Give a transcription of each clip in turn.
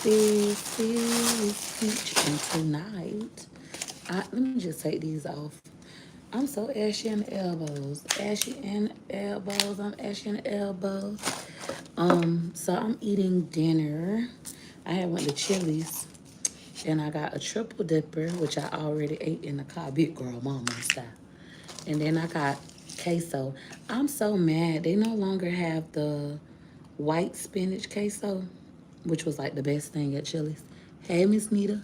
This Peach, and tonight, let me just take these off. I'm so ashy in the elbows. Ashy in the elbows. I'm ashy in the elbows. So I'm eating dinner. I had went to Chili's and I got a triple dipper, which I already ate in the car, big girl mama style. And then I got queso. I'm so mad. They no longer have the white spinach queso, which was like the best thing at Chili's. Hey, Miss Nita.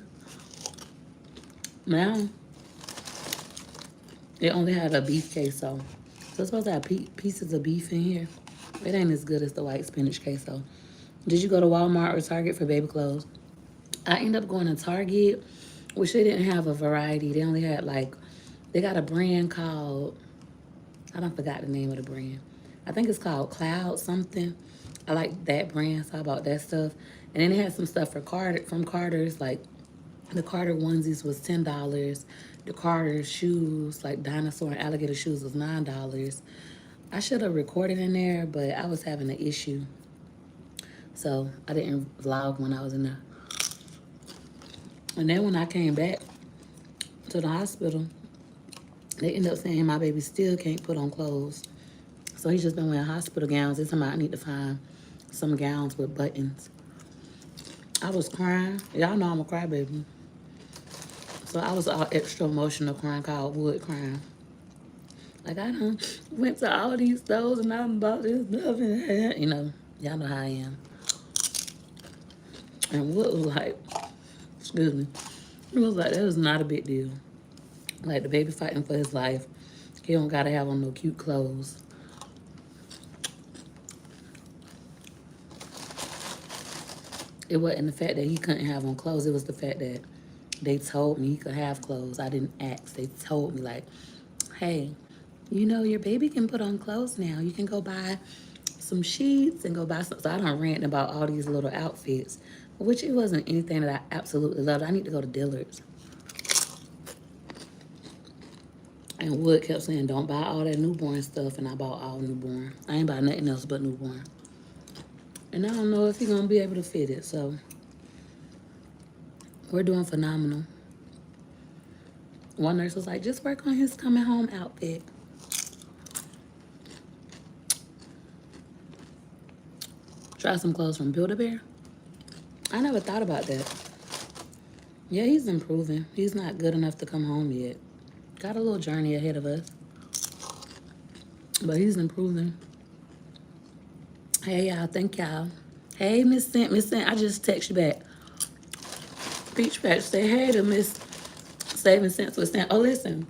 Now, they only had a beef queso. So it's supposed to have pieces of beef in here. It ain't as good as the white spinach queso. Did you go to Walmart or Target for baby clothes? I ended up going to Target, which they didn't have a variety. They only had like, they got a brand called, I don't forgot the name of the brand. I think it's called Cloud something. I like that brand, so I bought that stuff. And then they had some stuff for Carter from Carter's, like the Carter onesies was $10. The Carter shoes, like dinosaur and alligator shoes, was $9. I should have recorded in there, but I was having an issue. So I didn't vlog when I was in there. And then when I came back to the hospital, they ended up saying my baby still can't put on clothes. So he's just been wearing hospital gowns. It's somebody I need to find some gowns with buttons. I was crying. Y'all know I'm a crybaby. So I was all extra emotional crying, called wood crying. Like I done went to all these stores and I bought this stuff and you know, y'all know how I am. And Wood was like, excuse me, he was like, that is not a big deal. Like the baby fighting for his life. He don't gotta have on no cute clothes. It wasn't the fact that he couldn't have on clothes. It was the fact that they told me he could have clothes. I didn't ask. They told me like, hey, you know, your baby can put on clothes now. You can go buy some sheets and go buy some. So I don't rant about all these little outfits, which it wasn't anything that I absolutely loved. I need to go to Dillard's. And Wood kept saying, don't buy all that newborn stuff. And I bought all newborn. I ain't buy nothing else but newborn. And I don't know if he's going to be able to fit it. So we're doing phenomenal. One nurse was like, just work on his coming home outfit. Try some clothes from Build-A-Bear. I never thought about that. Yeah, he's improving. He's not good enough to come home yet. Got a little journey ahead of us. But he's improving. Hey, y'all. Thank y'all. Hey, Miss Cent. Miss Cent, I just text you back. Peach Patch say, hey to Miss Saving Cents with Cent. Oh, listen.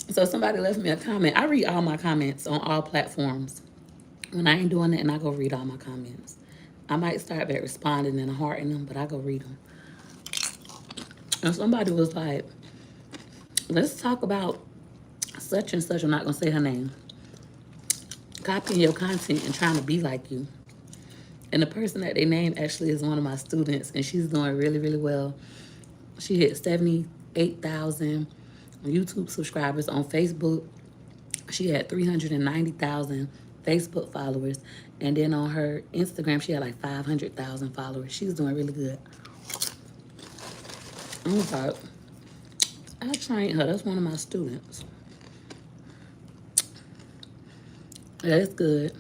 So somebody left me a comment. I read all my comments on all platforms. When I ain't doing it, and I go read all my comments. I might start back responding and hearting them, but I go read them. And somebody was like, let's talk about such and such. I'm not going to say her name. Copying your content and trying to be like you. And the person that they named actually is one of my students, and she's doing really, really well. She hit 78,000 YouTube subscribers. On Facebook, she had 390,000 Facebook followers. And then on her Instagram, she had like 500,000 followers. She's doing really good. I was like, I trained her. That's one of my students. That's good.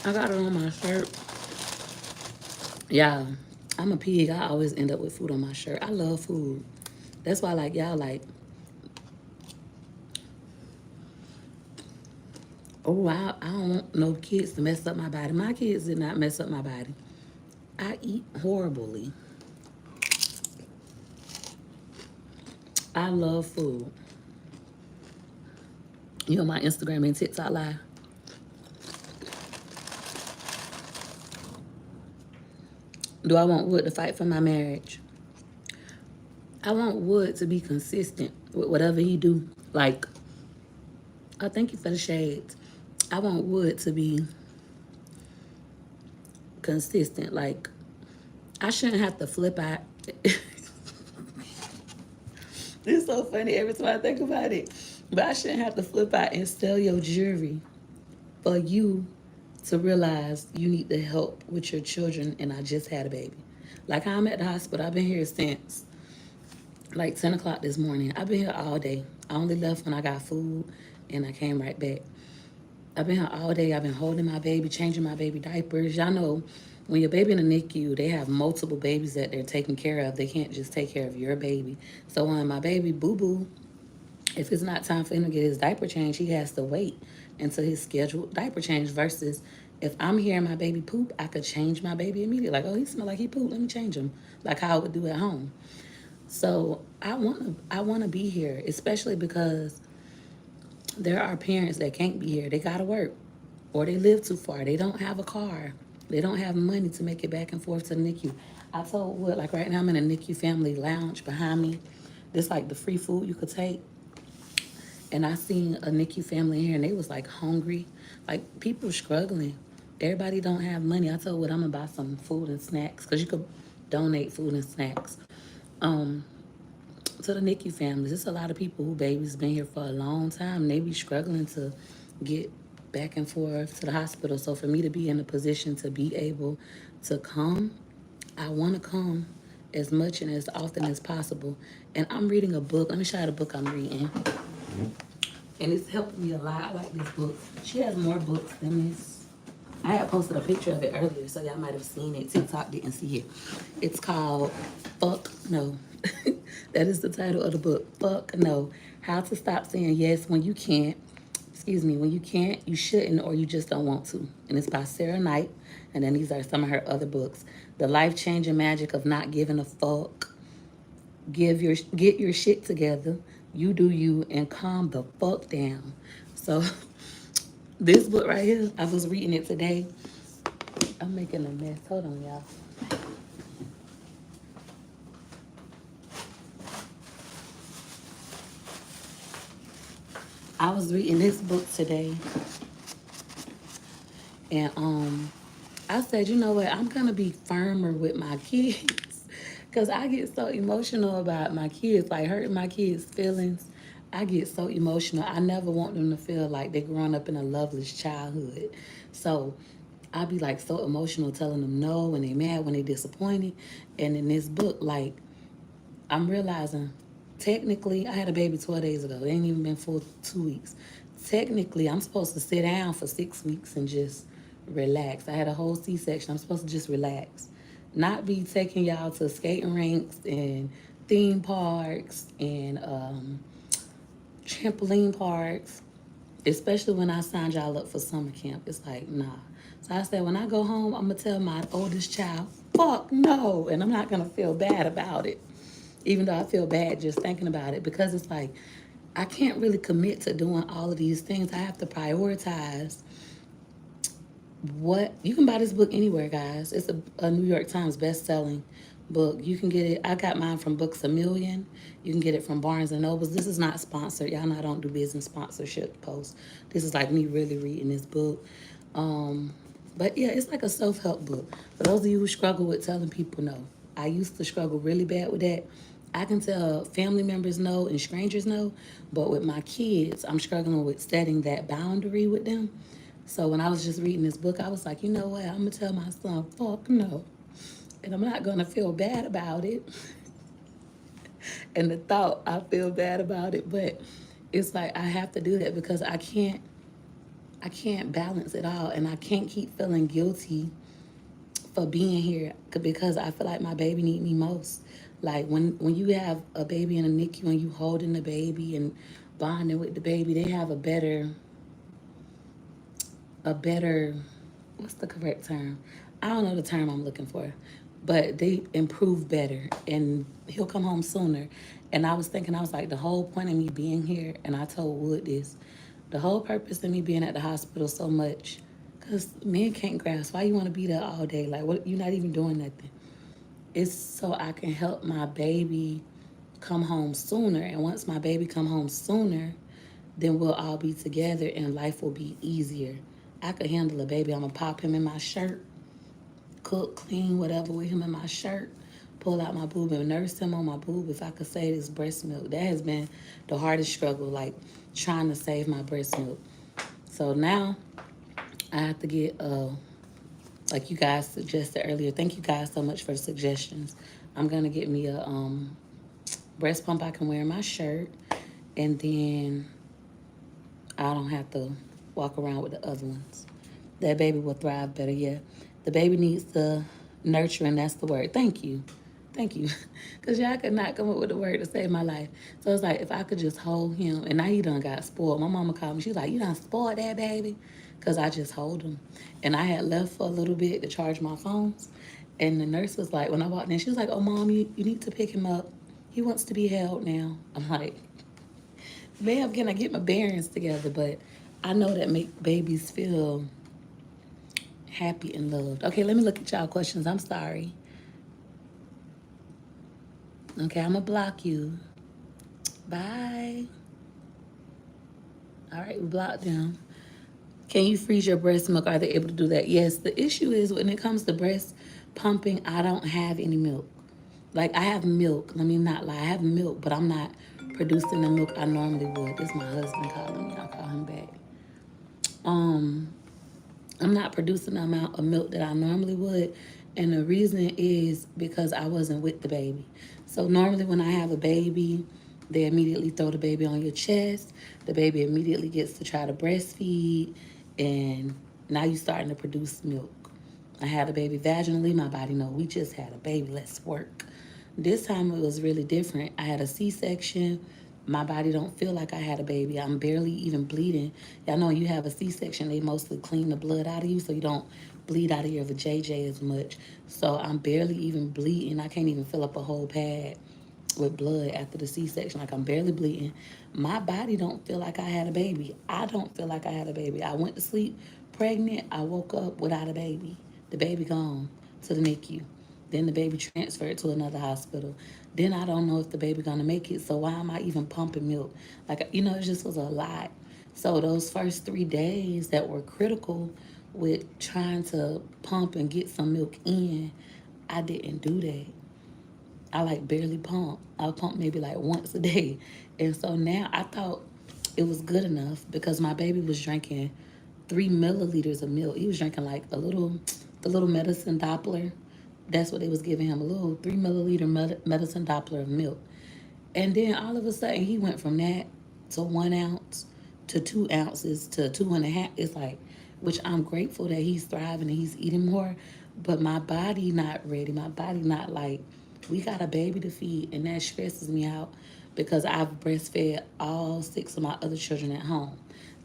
I got it on my shirt. Yeah, I'm a pig. I always end up with food on my shirt. I love food. That's why, like, y'all, like, oh, I don't want no kids to mess up my body. My kids did not mess up my body. I eat horribly. I love food. You know my Instagram and TikTok live? Do I want Wood to fight for my marriage? I want Wood to be consistent with whatever he do. Like, oh, thank you for the shades. I want Wood to be consistent. Like, I shouldn't have to flip out. It's so funny every time I think about it. But I shouldn't have to flip out and sell your jewelry for you to realize you need the help with your children, and I just had a baby. Like I'm at the hospital, I've been here since like 10 o'clock this morning. I've been here all day. I only left when I got food and I came right back. I've been here all day. I've been holding my baby, changing my baby diapers. Y'all know when your baby in the NICU, they have multiple babies that they're taking care of. They can't just take care of your baby. So when my baby boo-boo, if it's not time for him to get his diaper change, he has to wait until his scheduled diaper change versus if I'm hearing my baby poop, I could change my baby immediately. Like, oh, he smell like he pooped, let me change him. Like how I would do at home. So I wanna be here, especially because there are parents that can't be here. They gotta work, or they live too far. They don't have a car. They don't have money to make it back and forth to the NICU. I told Wood, like right now I'm in a NICU family lounge behind me. This like the free food you could take. And I seen a NICU family here, and they was like hungry, like people struggling. Everybody don't have money. I told Wood I'm gonna buy some food and snacks because you could donate food and snacks. Um, to the NICU families. There's a lot of people who babies been here for a long time. They be struggling to get back and forth to the hospital. So for me to be in a position to be able to come, I want to come as much and as often as possible. And I'm reading a book. Let me show you the book I'm reading. And it's helping me a lot. I like this book. She has more books than this. I had posted a picture of it earlier, so y'all might have seen it. TikTok didn't see it. It's called Fuck No. That is the title of the book. Fuck No. How to Stop Saying Yes When You Can't. Excuse me, when you can't, you shouldn't, or you just don't want to. And it's by Sarah Knight. And then these are some of her other books. The Life-Changing Magic of Not Giving a Fuck. Get your shit together. You do you and calm the fuck down. So this book right here, I was reading it today. I'm making a mess. Hold on, y'all. I was reading this book today, and I said, you know what? I'm gonna be firmer with my kids, cause I get so emotional about my kids, like hurting my kids' feelings. I get so emotional. I never want them to feel like they're growing up in a loveless childhood. So I be like so emotional telling them no when they mad, when they disappointed. And in this book, like I'm realizing technically I had a baby 12 days ago. It ain't even been full 2 weeks. Technically, I'm supposed to sit down for 6 weeks and just relax. I had a whole C-section. I'm supposed to just relax. Not be taking y'all to skating rinks and theme parks and trampoline parks, especially when I signed y'all up for summer camp. It's like, nah. So I said, when I go home, I'm going to tell my oldest child, fuck no. And I'm not going to feel bad about it, even though I feel bad just thinking about it, because it's like, I can't really commit to doing all of these things. I have to prioritize what. You can buy this book anywhere, guys. It's a New York Times best-selling book. You can get it. I got mine from Books A Million. You can get it from Barnes and Nobles. This is not sponsored. Y'all know I don't do business sponsorship posts. This is like me really reading this book. But yeah, it's like a self-help book. For those of you who struggle with telling people no, I used to struggle really bad with that. I can tell family members no and strangers no, but with my kids, I'm struggling with setting that boundary with them. So when I was just reading this book, I was like, you know what? I'm gonna tell my son, fuck no. And I'm not gonna feel bad about it. And the thought, I feel bad about it, but it's like I have to do that because I can't balance it all, and I can't keep feeling guilty for being here because I feel like my baby need me most. Like when you have a baby in a NICU and you holding the baby and bonding with the baby, they have a better what's the correct term? I don't know the term I'm looking for, but they improve better and he'll come home sooner. And I was thinking, I was like, the whole point of me being here, and I told Wood this, the whole purpose of me being at the hospital so much, because men can't grasp why you want to be there all day. Like, what? You're not even doing nothing. It's so I can help my baby come home sooner. And once my baby come home sooner, then we'll all be together and life will be easier. I could handle a baby. I'm going to pop him in my shirt, cook, clean, whatever with him in my shirt, pull out my boob and nurse him on my boob. If I could save this breast milk, that has been the hardest struggle, like trying to save my breast milk. So now I have to get like you guys suggested earlier. Thank you guys so much for the suggestions. I'm gonna get me a breast pump I can wear in my shirt, and then I don't have to walk around with the other ones. That baby will thrive better. Yeah, the baby needs the nurturing. That's the word. Thank you. Thank you. Because y'all could not come up with a word to save my life. So it's like, if I could just hold him, and now he done got spoiled. My mama called me. She's like, you done spoiled that baby? Because I just hold him. And I had left for a little bit to charge my phones. And the nurse was like, when I walked in, she was like, oh, Mom, you need to pick him up. He wants to be held now. I'm like, ma'am, can I get my bearings together? But I know that make babies feel happy and loved. Okay, let me look at y'all questions. I'm sorry. Okay, I'm gonna block you. Bye. All right, we blocked them. Can you freeze your breast milk? Are they able to do that? Yes. The issue is when it comes to breast pumping, I don't have any milk. Like, I have milk. Let me not lie. I have milk, but I'm not producing the milk I normally would. This is my husband calling me. I'll call him back. Um, I'm not producing the amount of milk that I normally would. And the reason is because I wasn't with the baby. So normally when I have a baby, they immediately throw the baby on your chest. The baby immediately gets to try to breastfeed. And now you're starting to produce milk. I had a baby vaginally. My body know we just had a baby. Let's work. This time it was really different. I had a C-section. My body don't feel like I had a baby. I'm barely even bleeding. Y'all know when you have a C-section, they mostly clean the blood out of you so you don't bleed out of your vajayjay as much. So I'm barely even bleeding. I can't even fill up a whole pad with blood after the C-section. Like, I'm barely bleeding. My body don't feel like I had a baby. I don't feel like I had a baby. I went to sleep pregnant. I woke up without a baby. The baby gone to the NICU. Then the baby transferred to another hospital. Then I don't know if the baby gonna make it. So why am I even pumping milk? Like, you know, it just was a lot. So those first 3 days that were critical with trying to pump and get some milk in, I didn't do that. I like barely pump. I'll pump maybe like once a day. And so now I thought it was good enough because my baby was drinking 3 milliliters of milk. He was drinking like the little medicine Doppler. That's what they was giving him, a little 3 milliliter medicine Doppler of milk. And then all of a sudden he went from that to 1 ounce to 2 ounces to 2.5. It's like, which I'm grateful that he's thriving and he's eating more, but my body not ready. My body not like, we got a baby to feed, and that stresses me out because I've breastfed all 6 of my other children at home.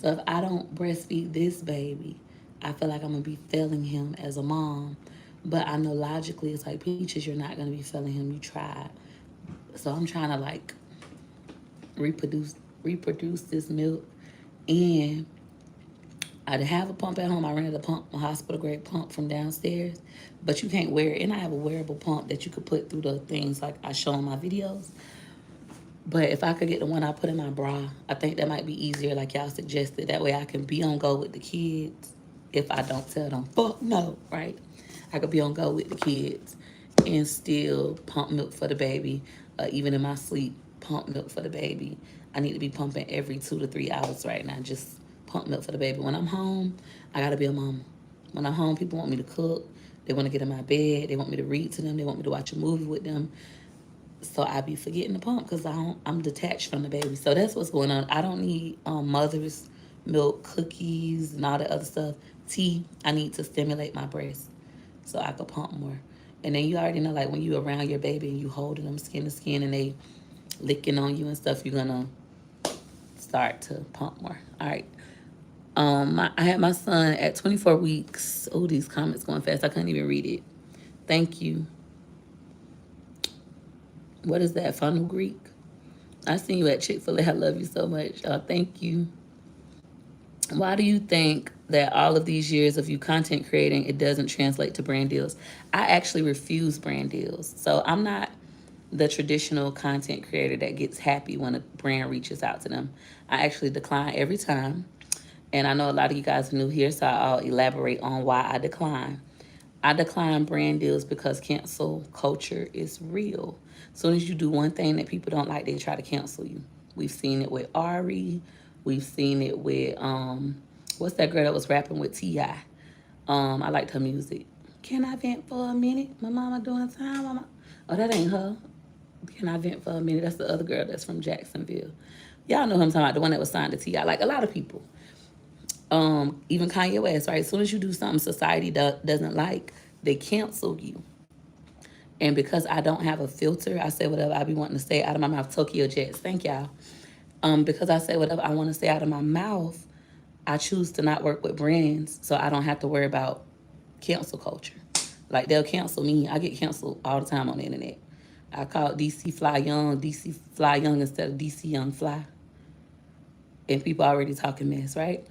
So if I don't breastfeed this baby, I feel like I'm gonna be failing him as a mom. But I know logically it's like, Peaches, you're not gonna be failing him. You tried. So I'm trying to like reproduce this milk. And I have a pump at home. I rented a pump, a hospital grade pump from downstairs, but you can't wear it. And I have a wearable pump that you could put through the things like I show in my videos. But if I could get the one I put in my bra, I think that might be easier, like y'all suggested. That way I can be on go with the kids if I don't tell them, fuck no, right? I could be on go with the kids and still pump milk for the baby. Even in my sleep, pump milk for the baby. I need to be pumping every 2 to 3 hours right now. Just pump milk for the baby. When I'm home, I gotta be a mama. When I'm home, people want me to cook. They want to get in my bed. They want me to read to them. They want me to watch a movie with them. So I be forgetting to pump because I'm detached from the baby. So that's what's going on. I don't need mother's milk, cookies, and all that other stuff. Tea, I need to stimulate my breast so I could pump more. And then you already know, like when you around your baby and you holding them skin to skin and they licking on you and stuff, you're gonna start to pump more. All right. I had my son at 24 weeks. Oh, these comments going fast. I couldn't even read it. Thank you. What is that? Funnel Greek? I seen you at Chick-fil-A. I love you so much. Thank you. Why do you think that all of these years of you content creating, it doesn't translate to brand deals? I actually refuse brand deals. So I'm not the traditional content creator that gets happy when a brand reaches out to them. I actually decline every time. And I know a lot of you guys are new here, so I'll elaborate on why I decline. I decline brand deals because cancel culture is real. As soon as you do one thing that people don't like, they try to cancel you. We've seen it with Ari. We've seen it with What's that girl that was rapping with T.I.? I liked her music. Can I vent for a minute? My mama doing time. Mama. Oh, that ain't her. Can I vent for a minute? That's the other girl that's from Jacksonville. Y'all know who I'm talking about, the one that was signed to T.I. Like a lot of people. Even Kanye West, right? As soon as you do something society doesn't like, they cancel you. And because I don't have a filter, I say whatever I be wanting to say out of my mouth. Tokyo Jets, thank y'all. Because I say whatever I want to say out of my mouth, I choose to not work with brands so I don't have to worry about cancel culture. Like they'll cancel me. I get canceled all the time on the internet. I call it DC Fly Young, DC Fly Young instead of DC Young Fly. And people already talking mess, right?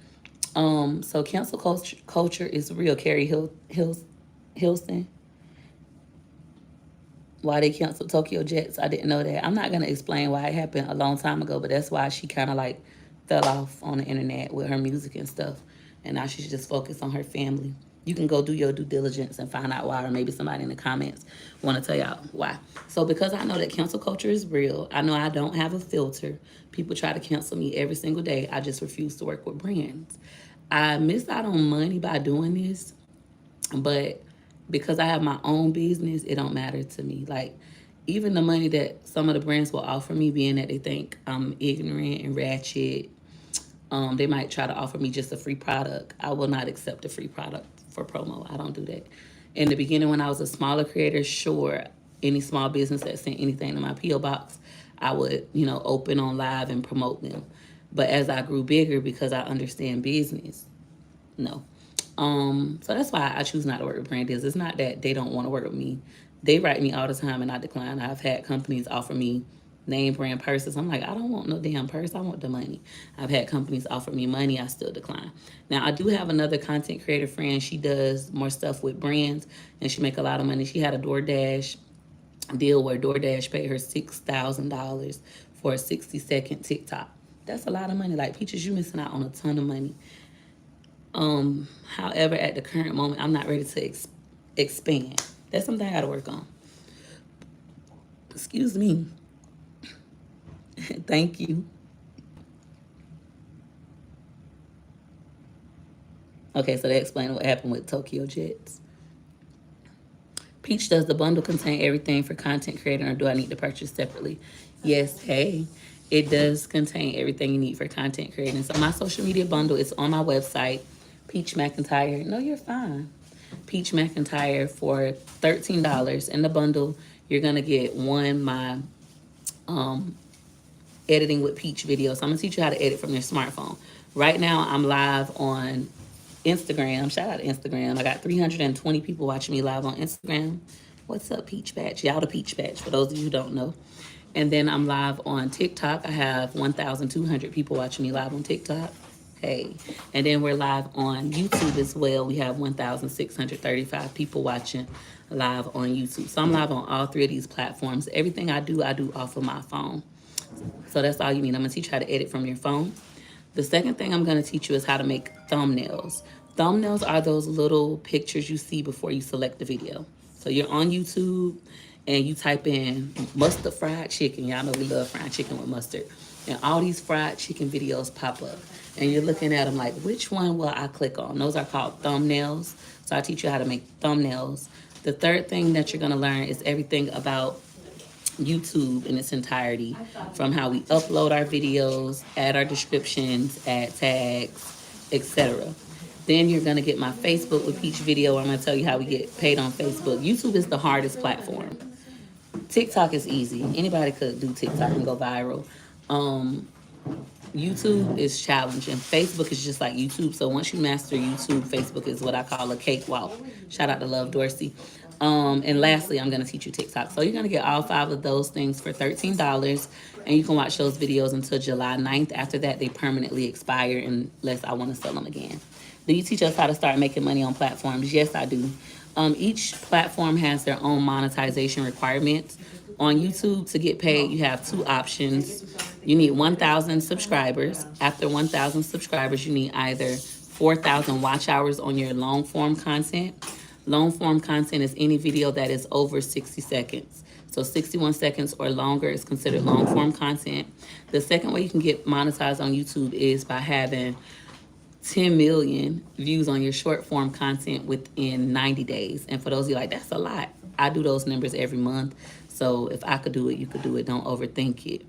So cancel culture is real. Carrie Hilson. Why they canceled Tokyo Jets, I didn't know that. I'm not gonna explain why it happened a long time ago, but that's why she kind of like fell off on the internet with her music and stuff, and now she's just focused on her family. You can go do your due diligence and find out why, or maybe somebody in the comments want to tell y'all why. So because I know that cancel culture is real, I know I don't have a filter. People try to cancel me every single day. I just refuse to work with brands. I miss out on money by doing this, but because I have my own business, it don't matter to me. Like, even the money that some of the brands will offer me, being that they think I'm ignorant and ratchet, they might try to offer me just a free product. I will not accept a free product for promo. I don't do that. In the beginning, when I was a smaller creator, sure, any small business that sent anything to my P.O. box, I would, open on live and promote them. But as I grew bigger, because I understand business, no. So that's why I choose not to work with brand deals. It's not that they don't want to work with me. They write me all the time and I decline. I've had companies offer me name brand purses. I'm like, I don't want no damn purse. I want the money. I've had companies offer me money. I still decline. Now, I do have another content creator friend. She does more stuff with brands and she make a lot of money. She had a DoorDash deal where DoorDash paid her $6,000 for a 60-second TikTok. That's a lot of money. Like, Peaches, you missing out on a ton of money. However, at the current moment, I'm not ready to expand. That's something I got to work on. Excuse me. Thank you. Okay, so that explains what happened with Tokyo Jets. Peach, does the bundle contain everything for content creator, or do I need to purchase separately? Yes, hey, it does contain everything you need for content creating. So my social media bundle is on my website, Peach McIntyre. No, you're fine. Peach McIntyre for $13. In the bundle, you're gonna get my editing with Peach video. So I'm gonna teach you how to edit from your smartphone. Right now, I'm live on Instagram. Shout out to Instagram. I got 320 people watching me live on Instagram. What's up, Peach Batch? Y'all the Peach Batch, for those of you who don't know. And then I'm live on TikTok. I have 1,200 people watching me live on TikTok. Hey. And then we're live on YouTube as well. We have 1,635 people watching live on YouTube. So I'm live on all three of these platforms. Everything I do off of my phone. So that's all you need. I'm gonna teach you how to edit from your phone. The second thing I'm gonna teach you is how to make thumbnails. Thumbnails are those little pictures you see before you select the video. So you're on YouTube and you type in mustard fried chicken. Y'all know we love fried chicken with mustard. And all these fried chicken videos pop up. And you're looking at them like, which one will I click on? Those are called thumbnails. So I teach you how to make thumbnails. The third thing that you're gonna learn is everything about YouTube in its entirety, from how we upload our videos, add our descriptions, add tags, etc. Then you're gonna get my Facebook with Peach video. I'm gonna tell you how we get paid on Facebook. YouTube is the hardest platform. TikTok is easy. Anybody could do TikTok and go viral. YouTube is challenging. Facebook is just like YouTube. So once you master YouTube, Facebook is what I call a cakewalk. Shout out to Love Dorsey. And lastly, I'm going to teach you TikTok. So you're going to get all 5 of those things for $13. And you can watch those videos until July 9th. After that, they permanently expire unless I want to sell them again. Do you teach us how to start making money on platforms? Yes, I do. Each platform has their own monetization requirements. On YouTube, to get paid, you have 2 options. You need 1,000 subscribers. After 1,000 subscribers, you need either 4,000 watch hours on your long form content. Long form content is any video that is over 60 seconds. So 61 seconds or longer is considered long form content. The second way you can get monetized on YouTube is by having 10 million views on your short form content within 90 days. And for those of you like, that's a lot. I do those numbers every month. So if I could do it, you could do it. Don't overthink it.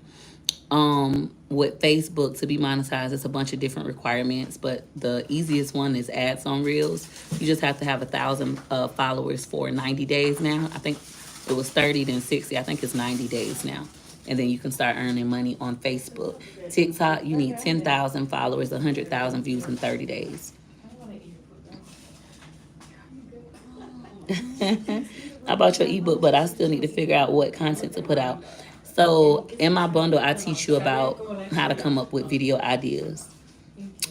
With Facebook, to be monetized, it's a bunch of different requirements, but the easiest one is ads on Reels. You just have to have 1,000 followers for 90 days now. I think it was 30, then 60. I think it's 90 days now. And then you can start earning money on Facebook. TikTok, you need 10,000 followers, 100,000 views in 30 days. I bought your ebook, but I still need to figure out what content to put out. So in my bundle, I teach you about how to come up with video ideas.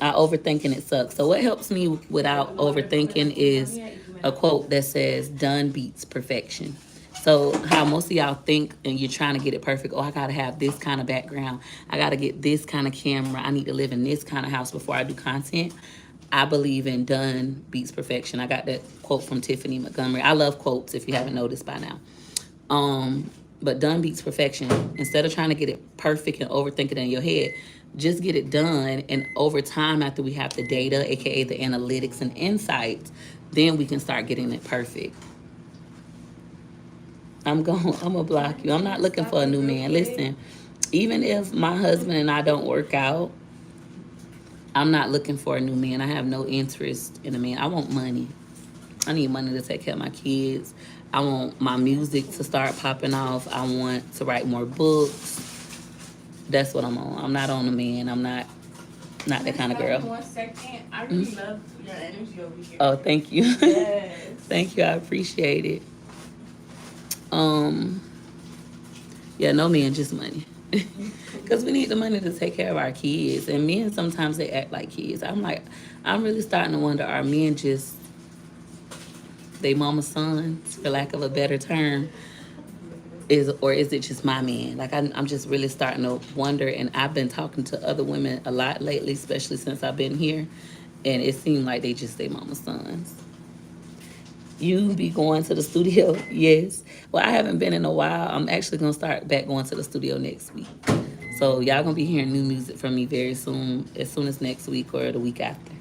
Overthinking it sucks. So what helps me without overthinking is a quote that says, "Done beats perfection." So how most of y'all think and you're trying to get it perfect. Oh, I gotta have this kind of background. I gotta get this kind of camera. I need to live in this kind of house before I do content. I believe in done beats perfection. I got that quote from Tiffany Montgomery. I love quotes if you haven't noticed by now. But done beats perfection. Instead of trying to get it perfect and overthink it in your head, just get it done. And over time, after we have the data, aka the analytics and insights, then we can start getting it perfect. I'm gonna block you. I'm not looking for a new man. Listen, even if my husband and I don't work out, I'm not looking for a new man. I have no interest in a man. I want money. I need money to take care of my kids. I want my music to start popping off. I want to write more books. That's what I'm on. I'm not on a man. I'm not that kind of girl. 1 second. I really love your energy over here. Oh, thank you. Yes. Thank you. I appreciate it. Yeah, no man, just money. Because we need the money to take care of our kids. And men, sometimes they act like kids. I'm really starting to wonder, are men just they mama's sons, for lack of a better term? Or is it just my man? Like, I'm just really starting to wonder. And I've been talking to other women a lot lately, especially since I've been here. And it seemed like they just their mama's sons. You be going to the studio? Yes. Well, I haven't been in a while. I'm actually going to start back going to the studio next week. So y'all going to be hearing new music from me very soon as next week or the week after.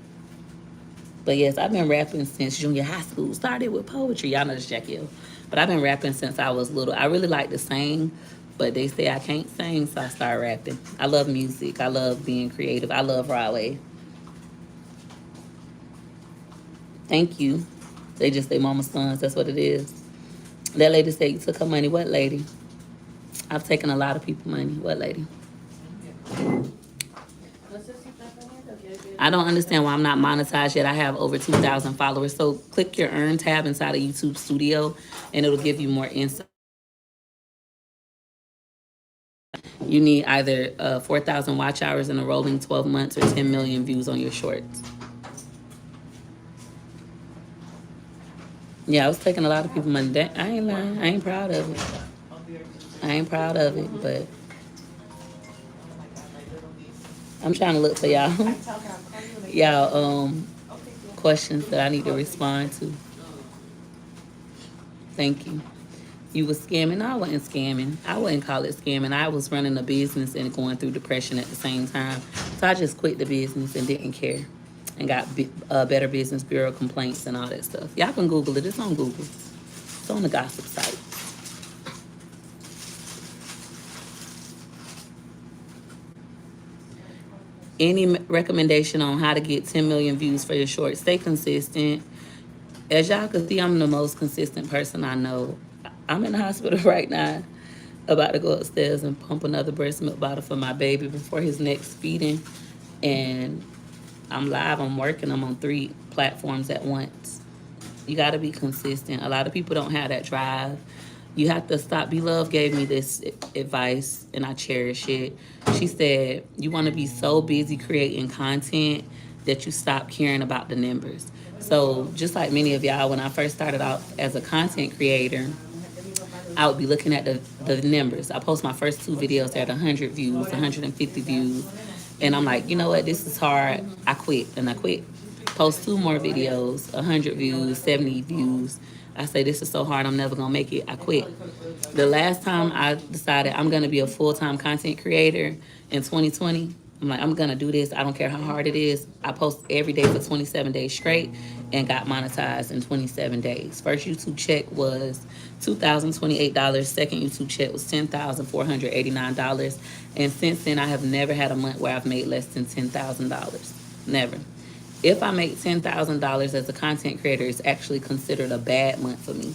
But yes, I've been rapping since junior high school. Started with poetry. Y'all know this Jackie Hill. But I've been rapping since I was little. I really like to sing, but they say I can't sing, so I started rapping. I love music. I love being creative. I love Broadway. Thank you. They just say mama's sons. That's what it is. That lady said you took her money. What lady? I've taken a lot of people's money. What lady? I don't understand why I'm not monetized yet. I have over 2,000 followers. So click your Earn tab inside of YouTube Studio, and it'll give you more insight. You need either 4,000 watch hours in a rolling 12 months or 10 million views on your shorts. Yeah, I was taking a lot of people's money. I ain't lying. I ain't proud of it. I ain't proud of it, but I'm trying to look for y'all questions that I need to respond to. Thank you. You was scamming? No, I wasn't scamming. I wouldn't call it scamming. I was running a business and going through depression at the same time. So I just quit the business and didn't care. And got Better Business Bureau complaints and all that stuff. Y'all can Google it. It's on Google. It's on the gossip site. Any recommendation on how to get 10 million views for your short? Stay consistent. As y'all can see, I'm the most consistent person I know. I'm in the hospital right now, about to go upstairs and pump another breast milk bottle for my baby before his next feeding. And I'm live, I'm working, I'm on 3 platforms at once. You gotta be consistent. A lot of people don't have that drive. You have to stop. Beloved gave me this advice and I cherish it. She said, you wanna be so busy creating content that you stop caring about the numbers. So just like many of y'all, when I first started out as a content creator, I would be looking at the numbers. I post my first 2 videos at 100 views, 150 views. And I'm like, you know what, this is hard. I quit. And I quit. Post 2 more videos, 100 views, 70 views. I say, this is so hard, I'm never gonna make it. I quit. The last time I decided I'm gonna be a full-time content creator in 2020, I'm like, I'm gonna do this. I don't care how hard it is. I post every day for 27 days straight and got monetized in 27 days. First YouTube check was $2,028. Second YouTube check was $10,489. And since then, I have never had a month where I've made less than $10,000. Never. If I make $10,000 as a content creator, it's actually considered a bad month for me.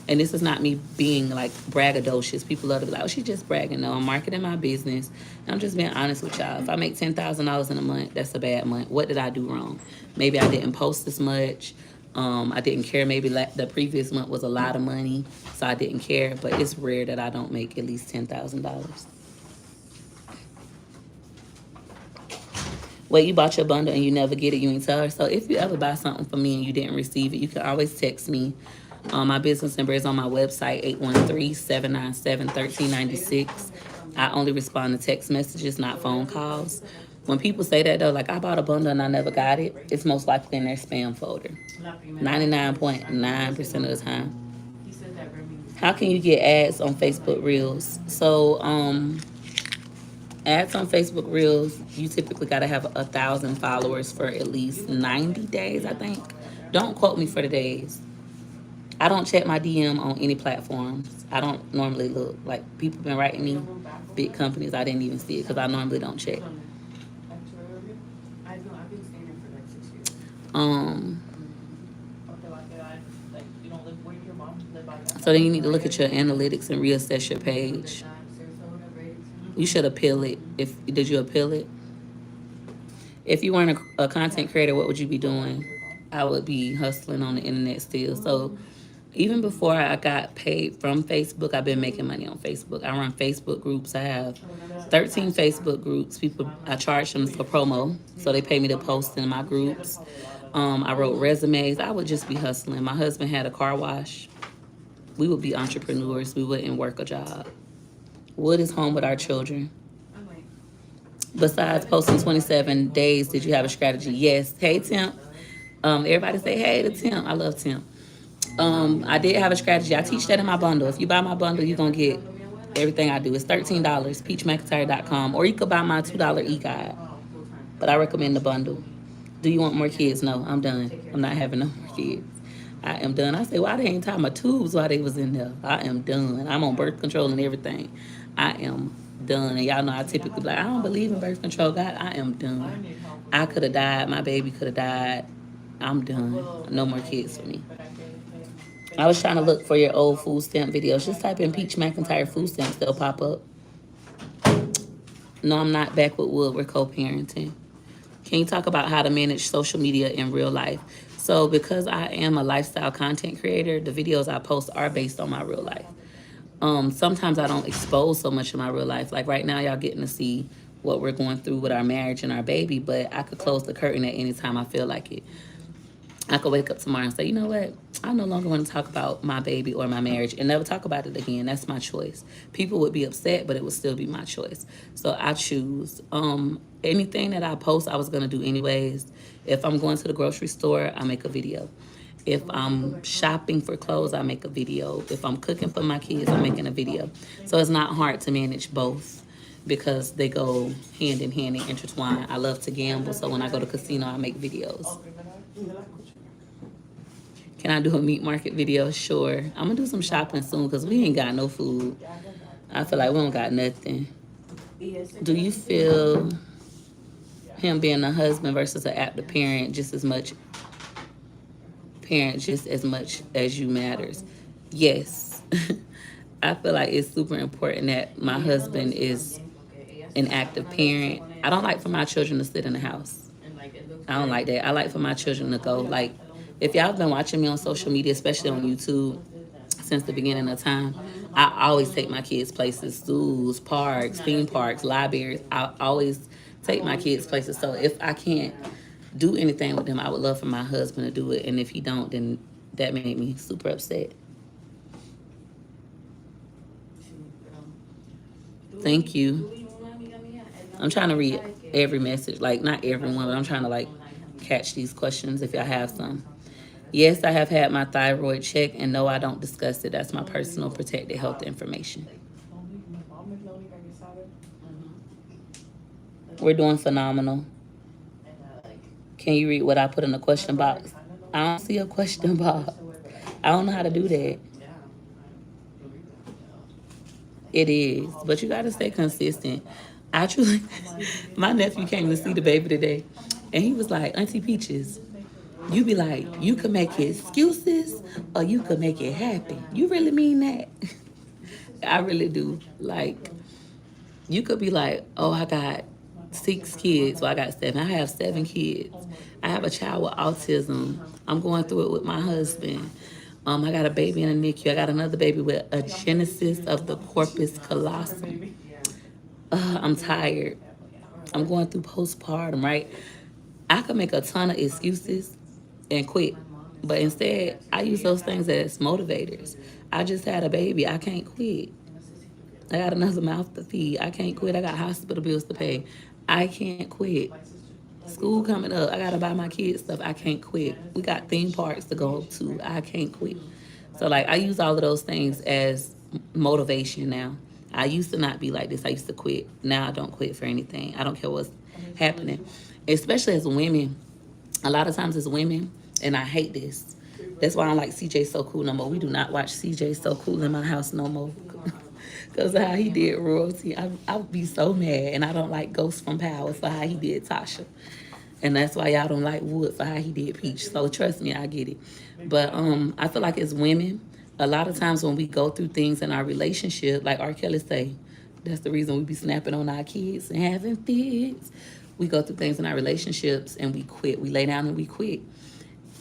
And this is not me being like braggadocious. People love to be like, oh, she's just bragging. No, I'm marketing my business. And I'm just being honest with y'all. If I make $10,000 in a month, that's a bad month. What did I do wrong? Maybe I didn't post as much. I didn't care. Maybe the previous month was a lot of money, so I didn't care. But it's rare that I don't make at least $10,000. Wait, you bought your bundle and you never get it, you ain't tell her. So if you ever buy something from me and you didn't receive it, you can always text me. My business number is on my website, 813-797-1396. I only respond to text messages, not phone calls. When people say that, though, like, I bought a bundle and I never got it, it's most likely in their spam folder. 99.9% of the time. How can you get ads on Facebook Reels? So, ads on Facebook Reels, you typically got to have 1,000 followers for at least 90 days, I think. Don't quote me for the days. I don't check my DM on any platforms. I don't normally look. Like, people been writing me, big companies, I didn't even see it because I normally don't check. So then you need to look at your analytics and reassess your page. You should appeal it. Did you appeal it? If you weren't a content creator, what would you be doing? I would be hustling on the internet still. So even before I got paid from Facebook, I've been making money on Facebook. I run Facebook groups. I have 13 Facebook groups. I charge them for promo, so they pay me to post in my groups. I wrote resumes. I would just be hustling. My husband had a car wash. We would be entrepreneurs. We wouldn't work a job. Wood is home with our children. Besides posting 27 days, did you have a strategy? Yes. Hey, Temp. Everybody say hey to Temp. I love Temp. I did have a strategy. I teach that in my bundle. If you buy my bundle, you're going to get everything I do. It's $13, peachmcintyre.com. Or you could buy my $2 e-guide. But I recommend the bundle. Do you want more kids? No, I'm done. I'm not having no more kids. I am done. I say, why they ain't tying my tubes while they was in there? I am done. I'm on birth control and everything. I am done. And y'all know I typically be like, I don't believe in birth control. God, I am done. I could have died. My baby could have died. I'm done. No more kids for me. I was trying to look for your old food stamp videos. Just type in Peach McIntyre food stamps. They'll pop up. No, I'm not back with Wood. We're co-parenting. Can you talk about how to manage social media in real life? So because I am a lifestyle content creator, the videos I post are based on my real life. Sometimes I don't expose so much of my real life. Like right now, y'all getting to see what we're going through with our marriage and our baby, but I could close the curtain at any time I feel like it. I could wake up tomorrow and say, you know what? I no longer want to talk about my baby or my marriage and never talk about it again. That's my choice. People would be upset, but it would still be my choice. So I choose. Anything that I post, I was going to do anyways. If I'm going to the grocery store, I make a video. If I'm shopping for clothes, I make a video. If I'm cooking for my kids, I'm making a video. So it's not hard to manage both because they go hand in hand and intertwine. I love to gamble, so when I go to casino, I make videos. Can I do a meat market video? Sure. I'm going to do some shopping soon because we ain't got no food. I feel like we don't got nothing. Do you feel him being a husband versus an active parent just as much as you matters? Yes. I feel like it's super important that my husband is an active parent. I don't like for my children to sit in the house. I don't like that. I like for my children to go. Like, if y'all been watching me on social media, especially on YouTube, since the beginning of time, I always take my kids places, zoos, parks, theme parks, libraries. I always take my kids places. So if I can't do anything with them, I would love for my husband to do it. And if he don't, then that made me super upset. Thank you. I'm trying to read every message, like not everyone, but I'm trying to like catch these questions if y'all have some. Yes, I have had my thyroid checked, and no, I don't discuss it. That's my personal protected health information. We're doing phenomenal. Can you read what I put in the question box? I don't see a question box. I don't know how to do that. It is, but you gotta stay consistent. I truly, my nephew came to see the baby today, and he was like, Auntie Peaches, you be like, you can make excuses or you can make it happen. You really mean that? I really do. Like, you could be like, oh, I got 6 kids. Well, I got 7. I have 7 kids. I have a child with autism. I'm going through it with my husband. I got a baby in a NICU. I got another baby with a genesis of the corpus callosum. I'm tired. I'm going through postpartum, right? I could make a ton of excuses and quit. But instead, I use those things as motivators. I just had a baby. I can't quit. I got another mouth to feed. I can't quit. I got hospital bills to pay. I can't quit. School coming up. I gotta buy my kids stuff. I can't quit. We got theme parks to go to. I can't quit. So like I use all of those things as motivation now. I used to not be like this. I used to quit. Now I don't quit for anything. I don't care what's happening. Especially as women. A lot of times as women, and I hate this. That's why I don't like CJ So Cool no more. We do not watch CJ So Cool in my house no more. Because of how he did royalty. I would be so mad. And I don't like Ghost from Power for how he did Tasha. And that's why y'all don't like Wood for how he did Peach. So trust me, I get it. But I feel like as women, a lot of times when we go through things in our relationship, like R. Kelly say, that's the reason we be snapping on our kids and having fits. We go through things in our relationships and we quit. We lay down and we quit.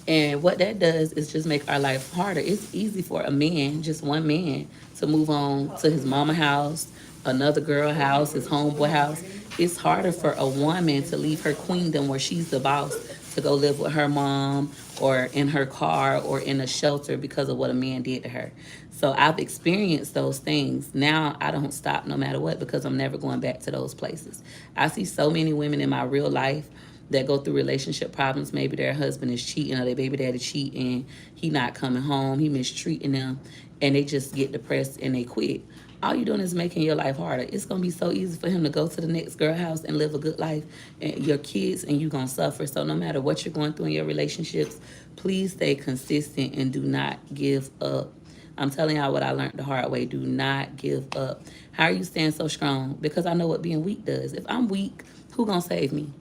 And what that does is just make our life harder. It's easy for a man, just one man, to move on to his mama house, another girl house, his homeboy house. It's harder for a woman to leave her queendom where she's the boss to go live with her mom or in her car or in a shelter because of what a man did to her. So I've experienced those things. Now I don't stop no matter what because I'm never going back to those places. I see so many women in my real life that go through relationship problems. Maybe their husband is cheating or their baby daddy cheating. He not coming home. He mistreating them. And they just get depressed and they quit. All you're doing is making your life harder. It's going to be so easy for him to go to the next girl house and live a good life and your kids and you going to suffer. So no matter what you're going through in your relationships, please stay consistent and do not give up. I'm telling y'all what I learned the hard way. Do not give up. How are you staying so strong? Because I know what being weak does. If I'm weak, who going to save me?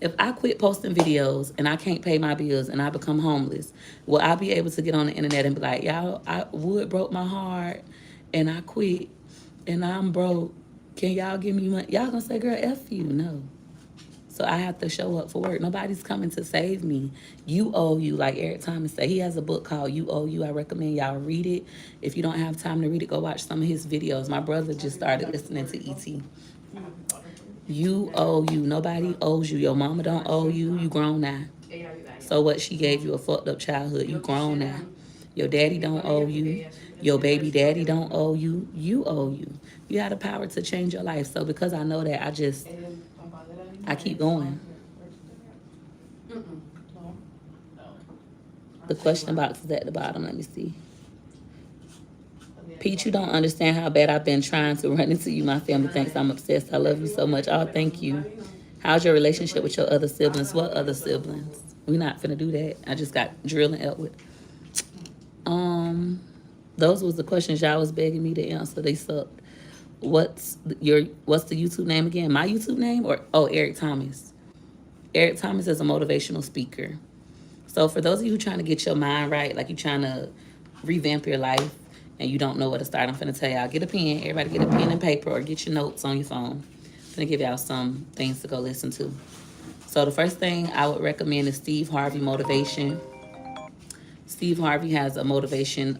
If I quit posting videos and I can't pay my bills and I become homeless, will I be able to get on the internet and be like, y'all, Wood broke my heart and I quit and I'm broke. Can y'all give me money? Y'all gonna say, girl, F you. No. So I have to show up for work. Nobody's coming to save me. You owe you, like Eric Thomas said. He has a book called You Owe You. I recommend y'all read it. If you don't have time to read it, go watch some of his videos. My brother just started listening to E.T. You owe you. Nobody owes you. Your mama don't owe you. You grown now. So what? She gave you a fucked up childhood. You grown now. Your daddy don't owe you. Your baby daddy don't owe you. You owe you. You have the power to change your life. So because I know that, I keep going. The question box is at the bottom. Let me see. Pete, you don't understand how bad I've been trying to run into you. My family thinks I'm obsessed. I love you so much. Oh, thank you. How's your relationship with your other siblings? What other siblings? We're not finna do that. I just got drilled and Elwood. Those was the questions y'all was begging me to answer. They sucked. What's the YouTube name again? My YouTube name or Eric Thomas. Eric Thomas is a motivational speaker. So for those of you who trying to get your mind right, like you trying to revamp your life and you don't know where to start, I'm finna tell y'all, get a pen. Everybody get a pen and paper or get your notes on your phone. I'm finna give y'all some things to go listen to. So the first thing I would recommend is Steve Harvey Motivation. Steve Harvey has a motivation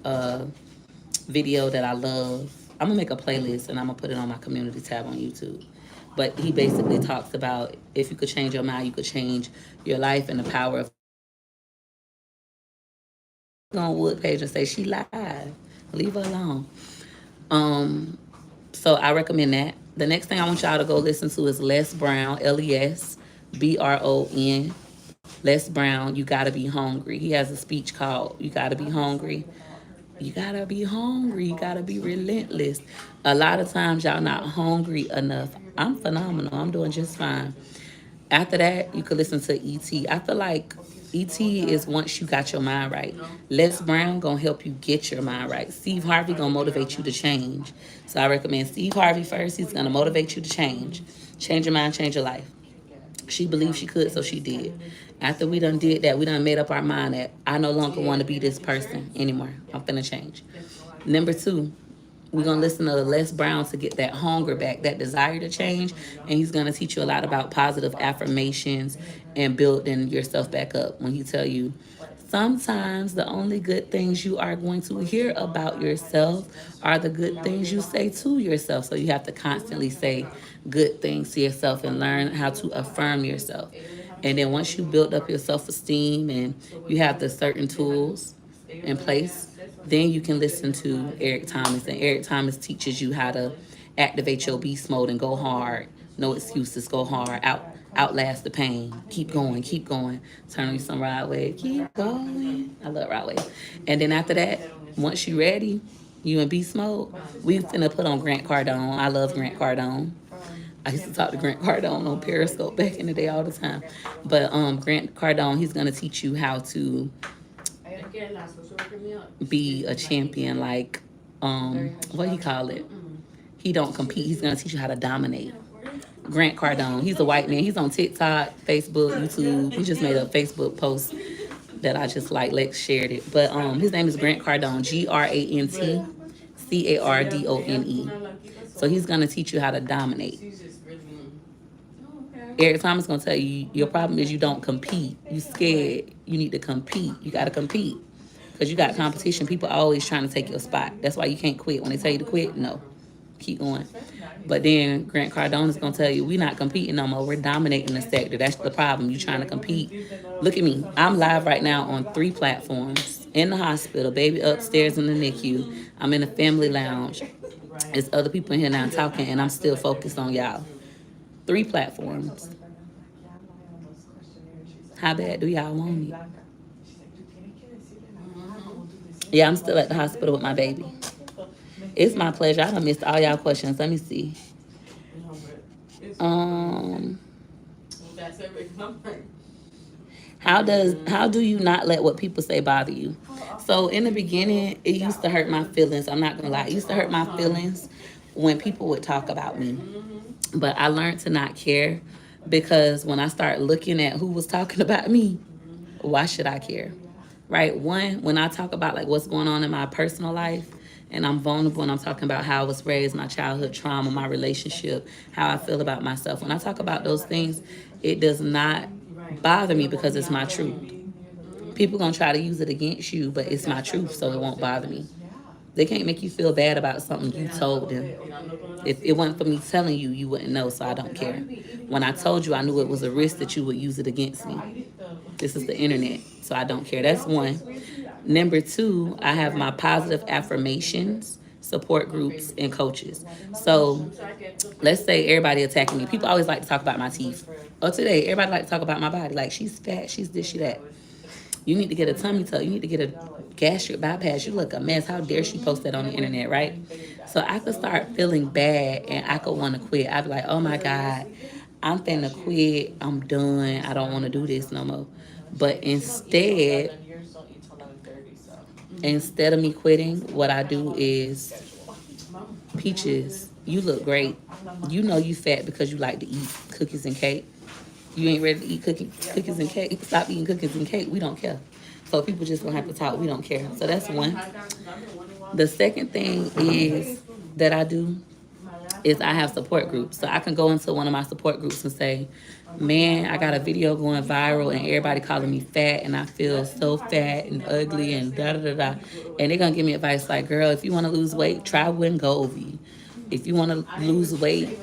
video that I love. I'm gonna make a playlist and I'm gonna put it on my community tab on YouTube. But he basically talks about if you could change your mind, you could change your life and the power of on Wood page and say she lied. Leave her alone. So I recommend that. The next thing I want y'all to go listen to is Les Brown, LESBRON. Les Brown, You Gotta Be Hungry. He has a speech called You Gotta Be Hungry. You gotta be hungry. You gotta be relentless. A lot of times y'all not hungry enough. I'm phenomenal. I'm doing just fine. After that, you could listen to ET. I feel like ET is once you got your mind right. Les Brown gonna help you get your mind right. Steve Harvey gonna motivate you to change. So I recommend Steve Harvey first. He's gonna motivate you to change. Change your mind, change your life. She believed she could, so she did. After we done did that, we done made up our mind that I no longer want to be this person anymore. I'm finna change. Number two, we're gonna listen to Les Brown to get that hunger back, that desire to change, and he's gonna teach you a lot about positive affirmations and building yourself back up. When he tell you, sometimes the only good things you are going to hear about yourself are the good things you say to yourself. So you have to constantly say good things to yourself and learn how to affirm yourself. And then once you build up your self-esteem and you have the certain tools in place, then you can listen to Eric Thomas. And Eric Thomas teaches you how to activate your beast mode and go hard. No excuses, go hard. Outlast the pain. Keep going, keep going. Turn on some Rod Wave. Keep going. I love Rod Wave. And then after that, once you ready, you in beast mode, we finna put on Grant Cardone. I love Grant Cardone. I used to talk to Grant Cardone on Periscope back in the day all the time. But Grant Cardone, he's gonna teach you how to be a champion, like what do you call it? He don't compete. He's gonna teach you how to dominate. Grant Cardone, he's a white man. He's on TikTok, Facebook, YouTube. He just made a Facebook post that I just like. Lex shared it, but his name is Grant Cardone. GrantCardone. So he's gonna teach you how to dominate. Eric Thomas gonna tell you your problem is you don't compete. You scared. You need to compete. You gotta compete. Because you got competition. People are always trying to take your spot. That's why you can't quit. When they tell you to quit, no. Keep going. But then Grant Cardone is going to tell you, we're not competing no more. We're dominating the sector. That's the problem. You trying to compete. Look at me. I'm live right now on 3 platforms. In the hospital, baby upstairs in the NICU. I'm in the family lounge. There's other people in here now talking, and I'm still focused on y'all. 3 platforms. How bad do y'all want me? Yeah, I'm still at the hospital with my baby. It's my pleasure. I done missed all y'all questions. Let me see. How do you not let what people say bother you? So in the beginning, it used to hurt my feelings. I'm not gonna lie. It used to hurt my feelings when people would talk about me. But I learned to not care because when I start looking at who was talking about me, why should I care? Right? One, when I talk about like what's going on in my personal life and I'm vulnerable and I'm talking about how I was raised, my childhood trauma, my relationship, how I feel about myself. When I talk about those things, it does not bother me because it's my truth. People gonna try to use it against you, but it's my truth, so it won't bother me. They can't make you feel bad about something you told them. If it wasn't for me telling you, you wouldn't know, so I don't care. When I told you, I knew it was a risk that you would use it against me. This is the internet, so I don't care. That's one. Number 2, I have my positive affirmations, support groups, and coaches. So let's say everybody attacking me. People always like to talk about my teeth. Or today, everybody like to talk about my body. Like, she's fat, she's this, she that. You need to get a tummy tuck. You need to get a gastric bypass. You look a mess. How dare she post that on the internet, right? So I could start feeling bad and I could want to quit. I'd be like, oh my God, I'm finna quit. I'm done. I don't want to do this no more. But instead of me quitting, what I do is, Peaches, you look great. You know you fat because you like to eat cookies and cake. You ain't ready to eat cookies and cake. Stop eating cookies and cake. We don't care. So people just gonna have to talk. We don't care. So that's one. The second thing is that I do is I have support groups. So I can go into one of my support groups and say, man, I got a video going viral and everybody calling me fat and I feel so fat and ugly and da da da da. And they're gonna give me advice like, girl, if you wanna lose weight, try Wegovy. If you wanna lose weight,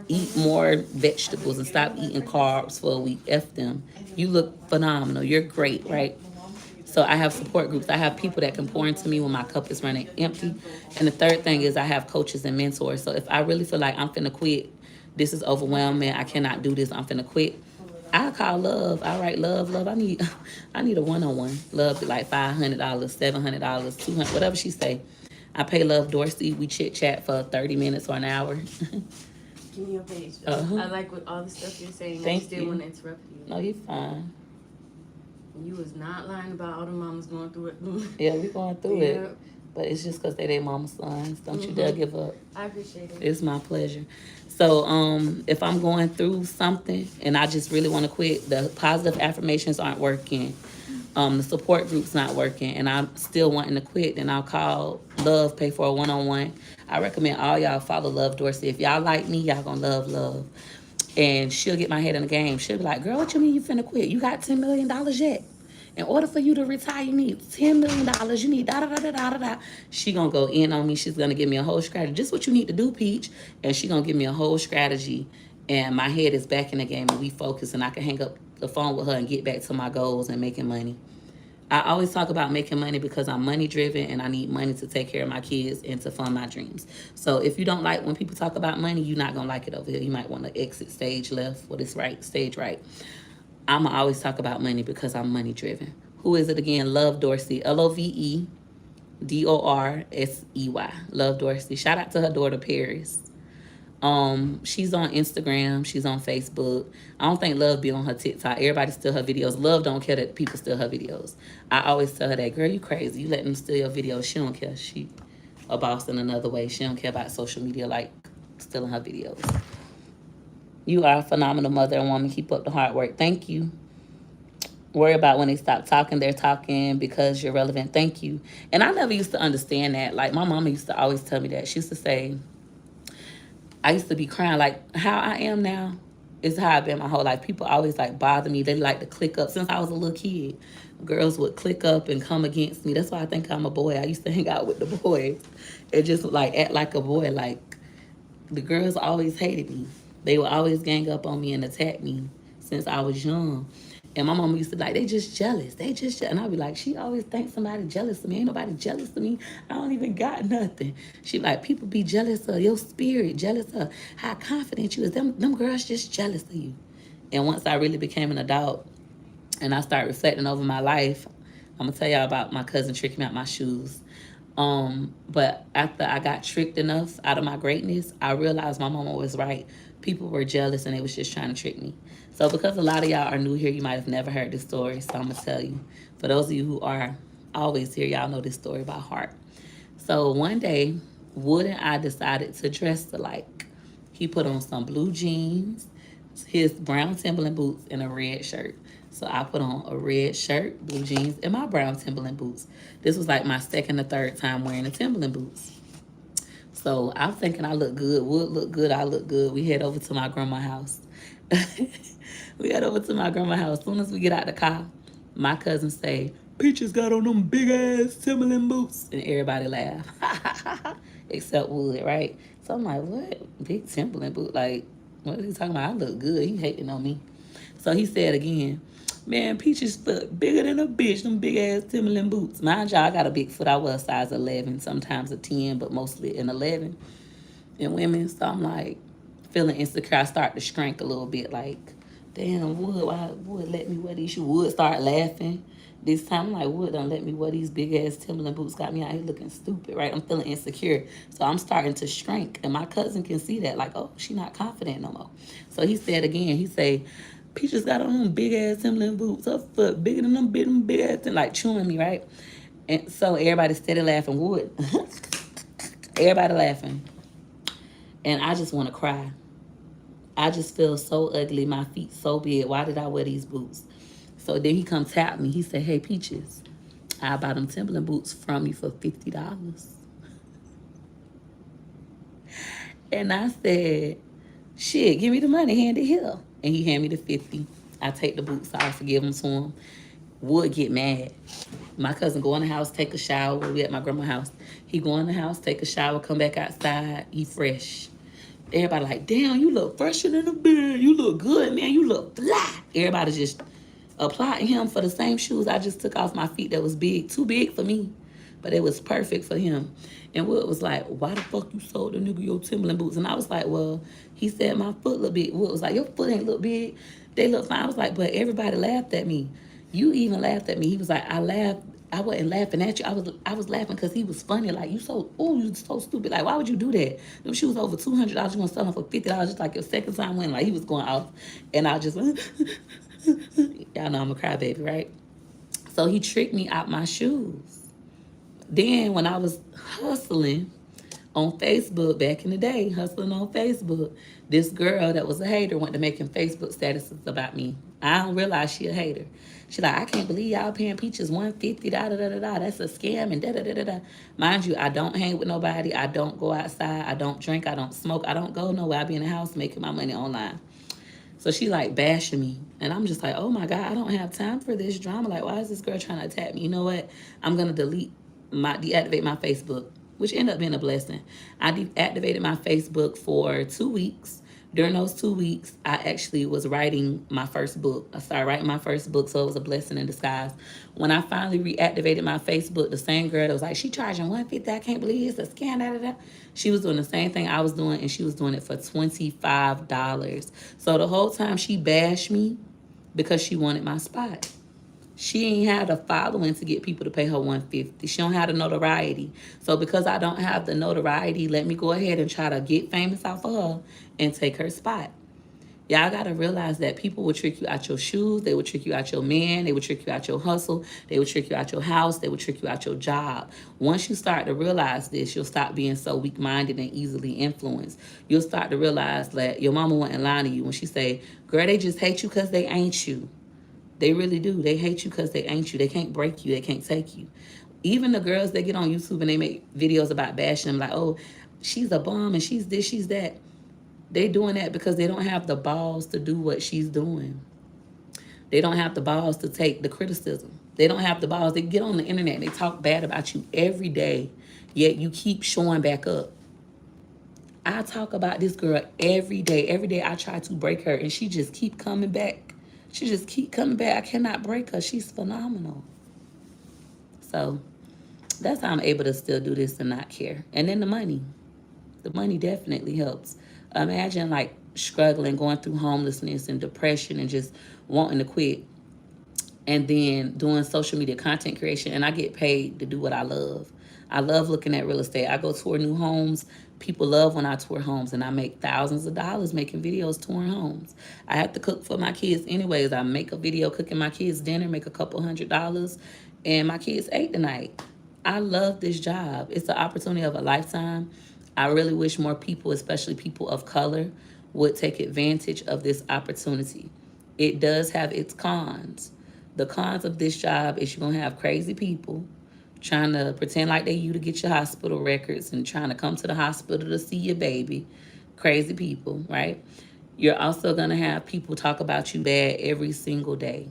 eat more vegetables and stop eating carbs for a week. F them. You look phenomenal. You're great, right? So I have support groups. I have people that can pour into me when my cup is running empty. And the third thing is I have coaches and mentors. So if I really feel like I'm finna quit, this is overwhelming, I cannot do this, I'm finna quit, I call Love. I write, Love, I need a one-on-one. Love be like $500, $700, $200, whatever she say. I pay Love Dorsey. We chit chat for 30 minutes or an hour. Give me your page. Though. I like what all the stuff you're saying. I just didn't want to interrupt you. No, you're fine. You was not lying about all the mamas going through it. Yeah, we going through it. But it's just because they mama's sons. Don't you dare give up. I appreciate it. It's my pleasure. So if I'm going through something and I just really want to quit, the positive affirmations aren't working. The support group's not working, and I'm still wanting to quit, then I'll call Love, pay for a one-on-one. I recommend all y'all follow Love Dorsey. If y'all like me, y'all gonna love Love. And she'll get my head in the game. She'll be like, girl, what you mean you finna quit? You got $10 million yet. In order for you to retire, you need $10 million. You need da-da-da-da-da-da. She gonna go in on me. She's gonna give me a whole strategy. Just what you need to do, Peach. And she gonna give me a whole strategy. And my head is back in the game and we focus and I can hang up the phone with her and get back to my goals and making money. I always talk about making money because I'm money driven and I need money to take care of my kids and to fund my dreams. So if you don't like when people talk about money, you're not gonna like it over here. You might want to exit stage left. What is right? Stage right. I'm gonna always talk about money because I'm money driven. Who is it again? Love Dorsey. LOVEDORSEY. Love Dorsey. Shout out to her daughter Paris. She's on Instagram. She's on Facebook. I don't think Love be on her TikTok. Everybody steal her videos. Love don't care that people steal her videos. I always tell her that, girl, you crazy. You let them steal your videos. She don't care. She a boss in another way. She don't care about social media like stealing her videos. You are a phenomenal mother and woman. Keep up the hard work. Thank you. Worry about when they stop talking, they're talking because you're relevant. Thank you. And I never used to understand that. Like, my mama used to always tell me that. She used to say, I used to be crying. Like, how I am now is how I've been my whole life. People always, like, bother me. They like to click up. Since I was a little kid, girls would click up and come against me. That's why I think I'm a boy. I used to hang out with the boys and just, like, act like a boy. Like, the girls always hated me. They would always gang up on me and attack me since I was young. And my mama used to be like, they just jealous. They just jealous. And I'd be like, she always thinks somebody jealous of me. Ain't nobody jealous of me. I don't even got nothing. She like, people be jealous of your spirit, jealous of how confident you is. Them girls just jealous of you. And once I really became an adult and I started reflecting over my life, I'm going to tell y'all about my cousin tricking me out my shoes. But after I got tricked enough out of my greatness, I realized my mama was right. People were jealous and they was just trying to trick me. So because a lot of y'all are new here, you might have never heard this story, so I'm going to tell you. For those of you who are always here, y'all know this story by heart. So one day, Wood and I decided to dress alike. He put on some blue jeans, his brown Timberland boots, and a red shirt. So I put on a red shirt, blue jeans, and my brown Timberland boots. This was like my second or third time wearing the Timberland boots. So I'm thinking I look good. Wood look good. I look good. We head over to my grandma's house. We head over to my grandma's house. As soon as we get out the car, my cousin say, Peaches got on them big-ass Timberland boots. And everybody laugh. Except Wood, right? So I'm like, what? Big Timberland boot? Like, what is he talking about? I look good. He hating on me. So he said again, man, Peaches' foot bigger than a bitch, them big-ass Timberland boots. Mind y'all, I got a big foot. I was size 11, sometimes a 10, but mostly an 11 in women. So I'm like, feeling insecure. I start to shrink a little bit, like, damn, Wood, why Wood let me wear these shoes? Wood start laughing. This time, I'm like, Wood don't let me wear these big-ass Timberland boots. Got me out here looking stupid, right? I'm feeling insecure. So I'm starting to shrink. And my cousin can see that, like, oh, she not confident no more. So he said again, he say, Peaches got on them big-ass Timberland boots. Her foot bigger than them big-ass, like, chewing me, right? And so everybody steady laughing. Wood. Everybody laughing. And I just want to cry. I just feel so ugly. My feet so big. Why did I wear these boots? So then he come tap me. He said, hey, Peaches, I buy them Timberland boots from you for $50. And I said, shit, give me the money, hand it here. And he hand me the 50. I take the boots off and give them to him. Would get mad. My cousin go in the house, take a shower. We at my grandma's house. He go in the house, take a shower, come back outside. He fresh. Everybody like, damn, you look fresher than a beard. You look good, man. You look fly. Everybody just applauding him for the same shoes I just took off my feet that was big. Too big for me, but it was perfect for him. And Wood was like, why the fuck you sold the nigga your Timberland boots? And I was like, well, he said my foot look big. Wood was like, your foot ain't look big. They look fine. I was like, but everybody laughed at me. You even laughed at me. He was like, I laughed I wasn't laughing at you. I was laughing because he was funny. Like, you so stupid. Like, why would you do that? Them shoes over $200. You gonna sell them for $50 just like your second time when like he was going off, and I just y'all know I'm a crybaby, right? So he tricked me out my shoes. Then when I was hustling on Facebook back in the day, hustling on Facebook, this girl that was a hater went to making Facebook statuses about me. I don't realize she a hater. She like, I can't believe y'all paying Peaches 150, da da da da da. That's a scam and da da da da da. Mind you, I don't hang with nobody. I don't go outside. I don't drink. I don't smoke. I don't go nowhere. I be in the house making my money online. So she like bashing me. And I'm just like, oh my God, I don't have time for this drama. Like, why is this girl trying to attack me? You know what? I'm going to deactivate my Facebook, which ended up being a blessing. I deactivated my Facebook for 2 weeks. During those 2 weeks, I actually was writing my first book. I started writing my first book, so it was a blessing in disguise. When I finally reactivated my Facebook, the same girl that was like, she charging 150, I can't believe it's a scam, da, da, da. She was doing the same thing I was doing, and she was doing it for $25. So the whole time she bashed me because she wanted my spot. She ain't had a following to get people to pay her 150. She don't have the notoriety. So because I don't have the notoriety, let me go ahead and try to get famous off of her and take her spot. Y'all gotta realize that people will trick you out your shoes, they will trick you out your man, they will trick you out your hustle, they will trick you out your house, they will trick you out your job. Once you start to realize this, you'll stop being so weak-minded and easily influenced. You'll start to realize that your mama wasn't lying to you when she say, girl, they just hate you because they ain't you. They really do. They hate you because they ain't you. They can't break you. They can't take you. Even the girls that get on YouTube and they make videos about bashing them like, oh, she's a bum and she's this, she's that. They doing that because they don't have the balls to do what she's doing. They don't have the balls to take the criticism. They don't have the balls. They get on the internet and they talk bad about you every day, yet you keep showing back up. I talk about this girl every day. Every day I try to break her and she just keep coming back. She just keep coming back. I cannot break her. She's phenomenal. So that's how I'm able to still do this and not care. And then the money. The money definitely helps. Imagine like struggling, going through homelessness and depression and just wanting to quit. And then doing social media content creation, and I get paid to do what I love. I love looking at real estate. I go tour new homes. People love when I tour homes, and I make thousands of dollars making videos touring homes. I have to cook for my kids anyways. I make a video cooking my kids dinner, make a couple $100, and my kids ate tonight. I love this job. It's the opportunity of a lifetime. I really wish more people, especially people of color, would take advantage of this opportunity. It does have its cons. The cons of this job is you're going to have crazy people trying to pretend like they you to get your hospital records and trying to come to the hospital to see your baby. Crazy people, right? You're also going to have people talk about you bad every single day.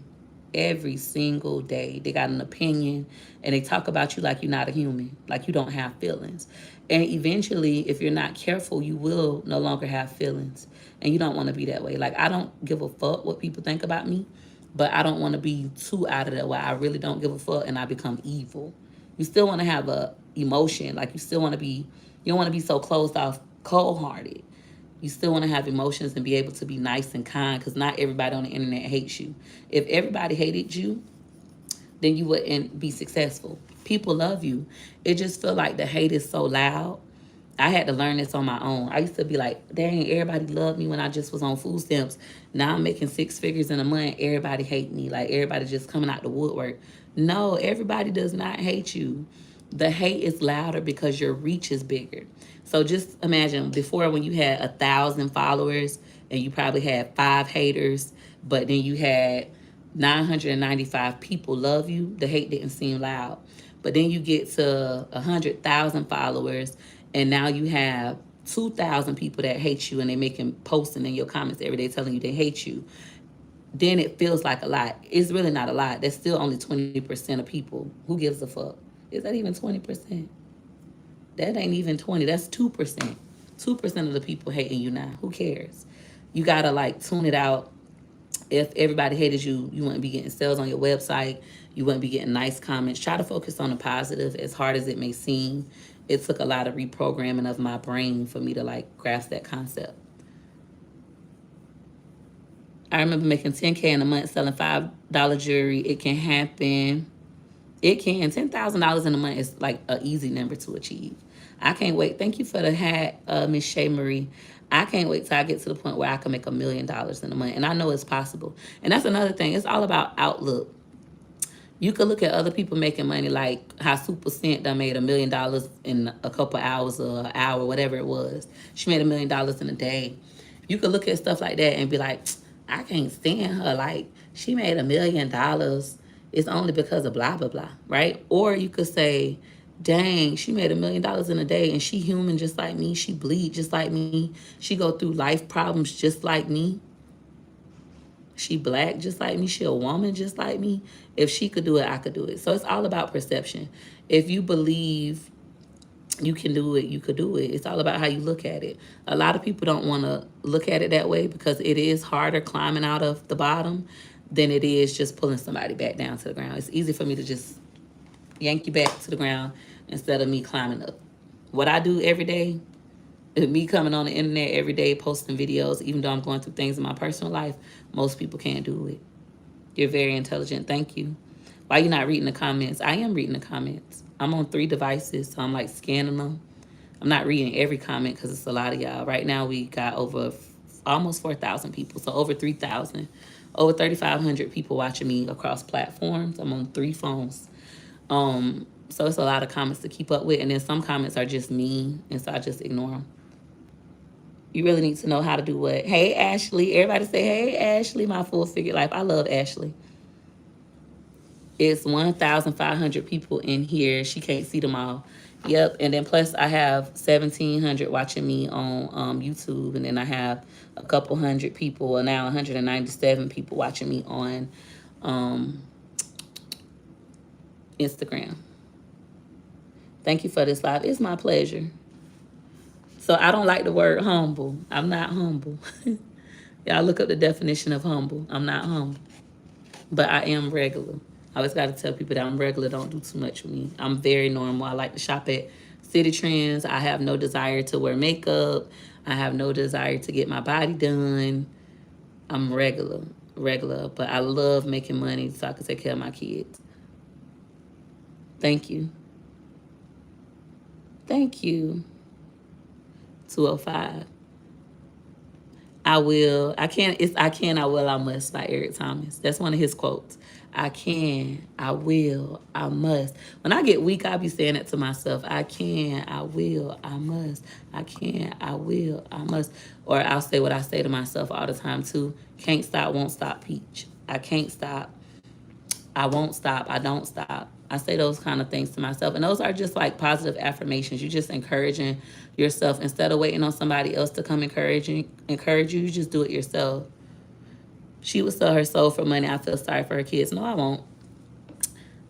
Every single day. They got an opinion and they talk about you like you're not a human, like you don't have feelings. And eventually, if you're not careful, you will no longer have feelings. And you don't want to be that way. Like, I don't give a fuck what people think about me, but I don't want to be too out of that way. I really don't give a fuck and I become evil. You still want to have a emotion. Like, you still want to be, you don't want to be so closed off, cold-hearted. You still want to have emotions and be able to be nice and kind because not everybody on the internet hates you. If everybody hated you, then you wouldn't be successful. People love you. It just feel like the hate is so loud. I had to learn this on my own. I used to be like, dang, everybody loved me when I just was on food stamps. Now I'm making 6 figures in a month. Everybody hate me. Like, everybody just coming out the woodwork. No, everybody does not hate you. The hate is louder because your reach is bigger. So just imagine before when you had 1,000 followers and you probably had 5 haters, but then you had 995 people love you, the hate didn't seem loud. But then you get to 100,000 followers and now you have 2,000 people that hate you and they making posting in your comments every day telling you they hate you. Then it feels like a lot. It's really not a lot. That's still only 20% of people. Who gives a fuck? Is that even 20%? That ain't even 20. That's 2%. 2% of the people hating you now. Who cares? You gotta like tune it out. If everybody hated you, you wouldn't be getting sales on your website. You wouldn't be getting nice comments. Try to focus on the positive, as hard as it may seem. It took a lot of reprogramming of my brain for me to like grasp that concept. I remember making $10K in a month selling $5 jewelry. It can happen. It can. $10,000 in a month is like an easy number to achieve. I can't wait. Thank you for the hat, Miss Shay Marie. I can't wait till I get to the point where I can make $1 million in a month. And I know it's possible. And that's another thing. It's all about outlook. You could look at other people making money, like how Super Cent done made $1 million in a couple hours or an hour, whatever it was. She made $1 million in a day. You could look at stuff like that and be like, I can't stand her. Like, she made $1 million. It's only because of blah, blah, blah, right? Or you could say, dang, she made $1 million in a day and she human just like me. She bleed just like me. She go through life problems just like me. She black just like me. She a woman just like me. If she could do it, I could do it. So it's all about perception. If you believe you can do it, you could do it. It's all about how you look at it. A lot of people don't want to look at it that way because it is harder climbing out of the bottom than it is just pulling somebody back down to the ground. It's easy for me to just yank you back to the ground instead of me climbing up. What I do every day, me coming on the internet every day, posting videos, even though I'm going through things in my personal life, most people can't do it. You're very intelligent. Thank you. Why you not reading the comments? I am reading the comments. I'm on 3 devices, so I'm like scanning them. I'm not reading every comment because it's a lot of y'all. Right now we got over almost 4,000 people, so over 3,000. Over 3,500 people watching me across platforms. I'm on 3 phones. So it's a lot of comments to keep up with, and then some comments are just mean, and so I just ignore them. You really need to know how to do what. Hey, Ashley. Everybody say, hey, Ashley, my full figure life. I love Ashley. It's 1,500 people in here. She can't see them all. Yep. And then plus I have 1,700 watching me on YouTube. And then I have a couple hundred people, or now 197 people watching me on Instagram. Thank you for this live. It's my pleasure. So I don't like the word humble. I'm not humble. Y'all look up the definition of humble. I'm not humble. But I am regular. I always got to tell people that I'm regular. Don't do too much with me. I'm very normal. I like to shop at City Trends. I have no desire to wear makeup. I have no desire to get my body done. I'm regular. But I love making money so I can take care of my kids. Thank you. Thank you. 205. I will. I can. It's I can. I will. I must by Eric Thomas. That's one of his quotes. I can. I will. I must. When I get weak, I be saying it to myself. I can. I will. I must. I can. I will. I must. Or I'll say what I say to myself all the time too. Can't stop. Won't stop. Peach. I can't stop. I won't stop. I don't stop. I say those kind of things to myself. And those are just like positive affirmations. You're just encouraging yourself. Instead of waiting on somebody else to come encourage you, you just do it yourself. She would sell her soul for money. I feel sorry for her kids. No, I won't.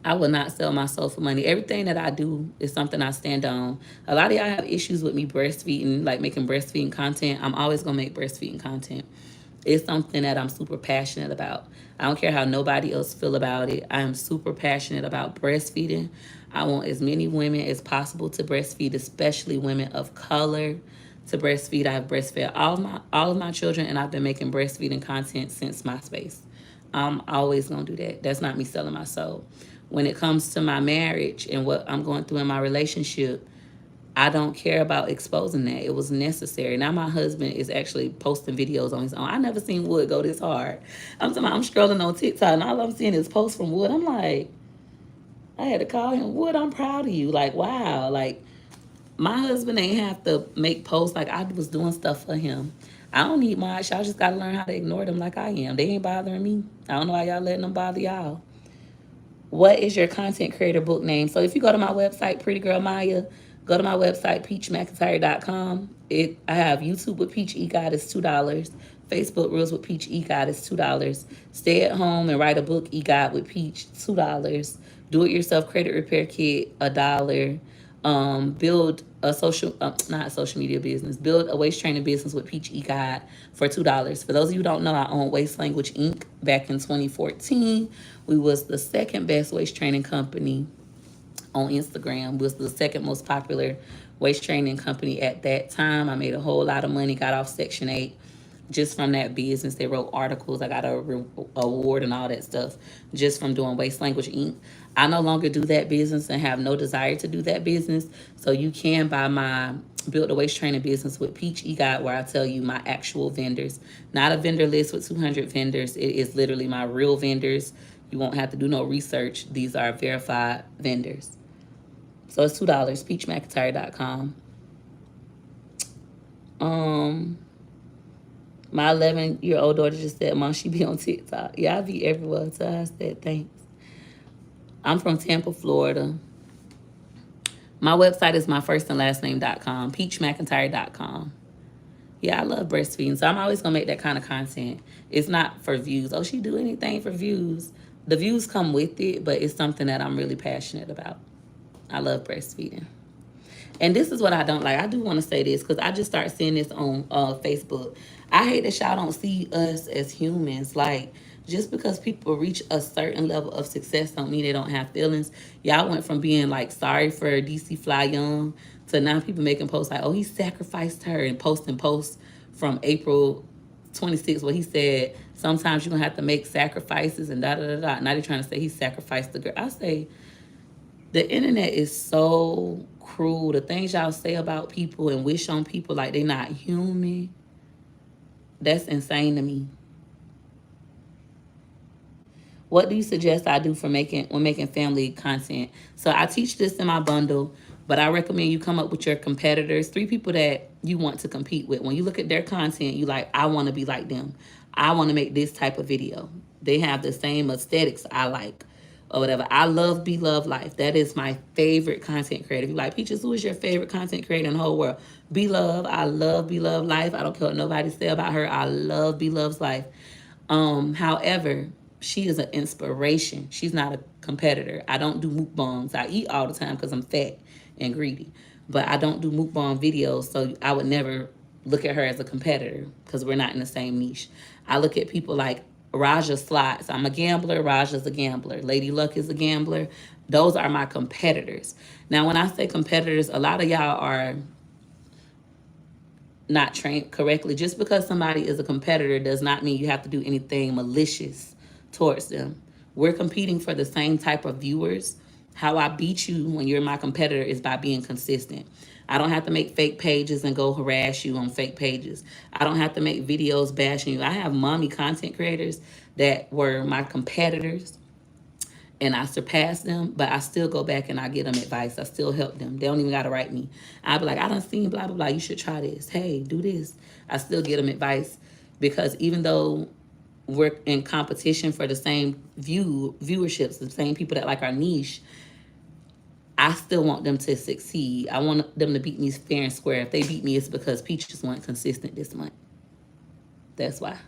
I will not sell my soul for money. Everything that I do is something I stand on. A lot of y'all have issues with me breastfeeding, like making breastfeeding content. I'm always going to make breastfeeding content. It's something that I'm super passionate about. I don't care how nobody else feel about it. I am super passionate about breastfeeding. I want as many women as possible to breastfeed, especially women of color to breastfeed. I've breastfed all of my children, and I've been making breastfeeding content since MySpace. I'm always going to do that. That's not me selling my soul. When it comes to my marriage and what I'm going through in my relationship, I don't care about exposing that. It was necessary. Now my husband is actually posting videos on his own. I never seen Wood go this hard. I'm scrolling on TikTok and all I'm seeing is posts from Wood. I'm like, I had to call him, Wood, I'm proud of you. Like, wow. Like, my husband ain't have to make posts. Like, I was doing stuff for him. I don't need much. Y'all just got to learn how to ignore them like I am. They ain't bothering me. I don't know why y'all letting them bother y'all. What is your content creator book name? So if you go to my website, Pretty Girl Maya, go to my website, peachmcintyre.com. I have YouTube with Peach EGOT is $2. Facebook Reels with Peach EGOT is $2. Stay at home and write a book EGOT with Peach, $2. Do it yourself credit repair kit, $1. Build a not a social media business, build a waist training business with Peach EGOT for $2. For those of you who don't know, I own Waist Language Inc. Back in 2014. We was the second best waist training company on Instagram. We was the second most popular waist training company at that time. I made a whole lot of money, got off Section 8. just from that business. They wrote articles. I got a award and all that stuff just from doing Waste Language Inc. I no longer do that business and have no desire to do that business. So you can buy my Build a Waste Training business with Peach eGuide, where I tell you my actual vendors, not a vendor list with 200 vendors. It is literally my real vendors. You won't have to do no research. These are verified vendors. So it's $2, peachmcintyre.com. My 11-year-old daughter just said, Mom, she be on TikTok. Yeah, I be everywhere. So I said, thanks. I'm from Tampa, Florida. My website is myfirstandlastname.com, peachmcintyre.com. Yeah, I love breastfeeding. So I'm always going to make that kind of content. It's not for views. Oh, she do anything for views. The views come with it, but it's something that I'm really passionate about. I love breastfeeding. And this is what I don't like. I do want to say this because I just started seeing this on Facebook. I hate that y'all don't see us as humans. Like, just because people reach a certain level of success don't mean they don't have feelings. Y'all went from being like sorry for DC Fly Young to now people making posts like, oh, he sacrificed her, and posting posts from April 26th where he said sometimes you're going to have to make sacrifices and da-da-da-da. Now they're trying to say he sacrificed the girl. I say the internet is so cruel. The things y'all say about people and wish on people like they're not human, that's insane to me. What do you suggest I do when making family content? So I teach this in my bundle, but I recommend you come up with your competitors, 3 people that you want to compete with. When you look at their content, you like, I want to be like them. I want to make this type of video. They have the same aesthetics I like or whatever. I love Be Love Life. That is my favorite content creator. If you like, Peaches, who is your favorite content creator in the whole world? Be Love. I love Be Love Life. I don't care what nobody say about her. I love Be Love's life. However, she is an inspiration. She's not a competitor. I don't do mukbangs. I eat all the time because I'm fat and greedy. But I don't do mukbang videos, so I would never look at her as a competitor because we're not in the same niche. I look at people like Raja Slots. I'm a gambler. Raja's a gambler. Lady Luck is a gambler. Those are my competitors. Now, when I say competitors, a lot of y'all are not trained correctly. Just because somebody is a competitor does not mean you have to do anything malicious towards them. We're competing for the same type of viewers. How I beat you when you're my competitor is by being consistent. I don't have to make fake pages and go harass you on fake pages. I don't have to make videos bashing you. I have mommy content creators that were my competitors and I surpassed them, but I still go back and I give them advice. I still help them. They don't even got to write me. I be like, I done seen blah, blah, blah. You should try this. Hey, do this. I still give them advice because even though we're in competition for the same viewerships, the same people that like our niche, I still want them to succeed. I want them to beat me fair and square. If they beat me, it's because Peaches weren't consistent this month. That's why.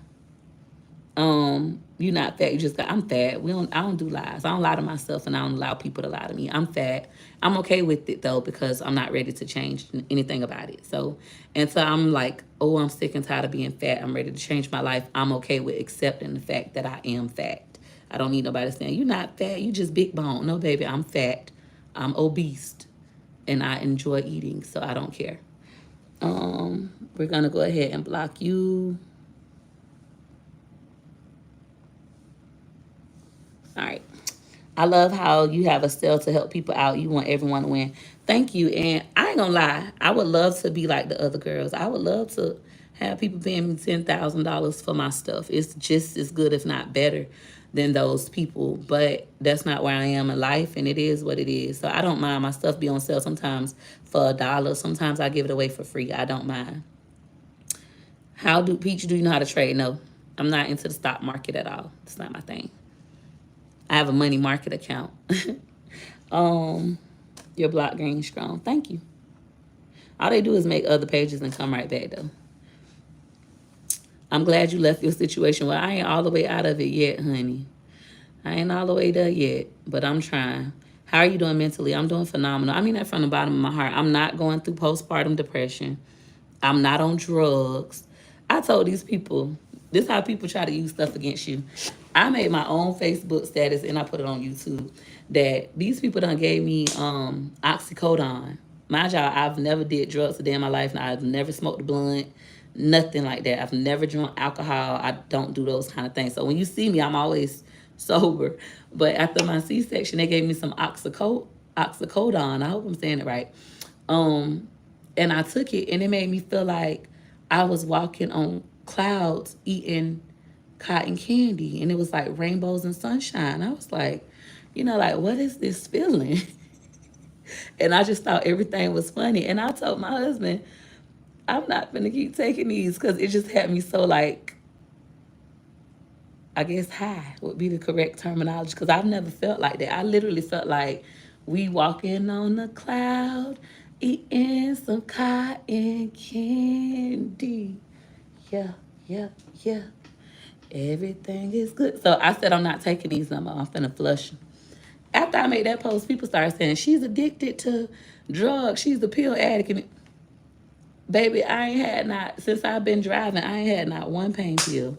You're not fat. You just got. I'm fat. I don't do lies. I don't lie to myself, and I don't allow people to lie to me. I'm fat. I'm okay with it though because I'm not ready to change anything about it. So, until I'm like, oh, I'm sick and tired of being fat. I'm ready to change my life. I'm okay with accepting the fact that I am fat. I don't need nobody saying you're not fat. You just big bone. No, baby, I'm fat. I'm obese, and I enjoy eating, so I don't care. We're gonna go ahead and block you. All right. I love how you have a sale to help people out. You want everyone to win. Thank you. And I ain't gonna lie, I would love to be like the other girls. I would love to have people paying me $10,000 for my stuff. It's just as good, if not better, than those people. But that's not where I am in life, and it is what it is. So I don't mind. My stuff be on sale sometimes for $1. Sometimes I give it away for free. I don't mind. Peach, do you know how to trade? No, I'm not into the stock market at all. It's not my thing. I have a money market account. Your block green strong. Thank you. All they do is make other pages and come right back though. I'm glad you left your situation. Well, I ain't all the way out of it yet, honey. I ain't all the way there yet, but I'm trying. How are you doing mentally? I'm doing phenomenal. I mean that from the bottom of my heart. I'm not going through postpartum depression. I'm not on drugs. I told these people, this is how people try to use stuff against you. I made my own Facebook status and I put it on YouTube that these people done gave me oxycodone. Mind y'all, I've never did drugs a day in my life. And I've never smoked a blunt, Nothing like that. I've never drunk alcohol. I don't do those kind of things. So when you see me, I'm always sober. But after my C-section, they gave me some oxycodone. I hope I'm saying it right. And I took it, and it made me feel like I was walking on clouds eating cotton candy, and it was like rainbows and sunshine. I was like, like, what is this feeling? And I just thought everything was funny. And I told my husband, I'm not gonna keep taking these because it just had me so like, I guess high would be the correct terminology, because I've never felt like that. I literally felt like we walking on a cloud, eating some cotton candy. Yeah, yeah, yeah. Everything is good. So I said I'm not taking these no more. I'm finna flush them. After I made that post, people started saying she's addicted to drugs. She's a pill addict. And baby, I ain't had not, since I've been driving, I ain't had not one pain pill.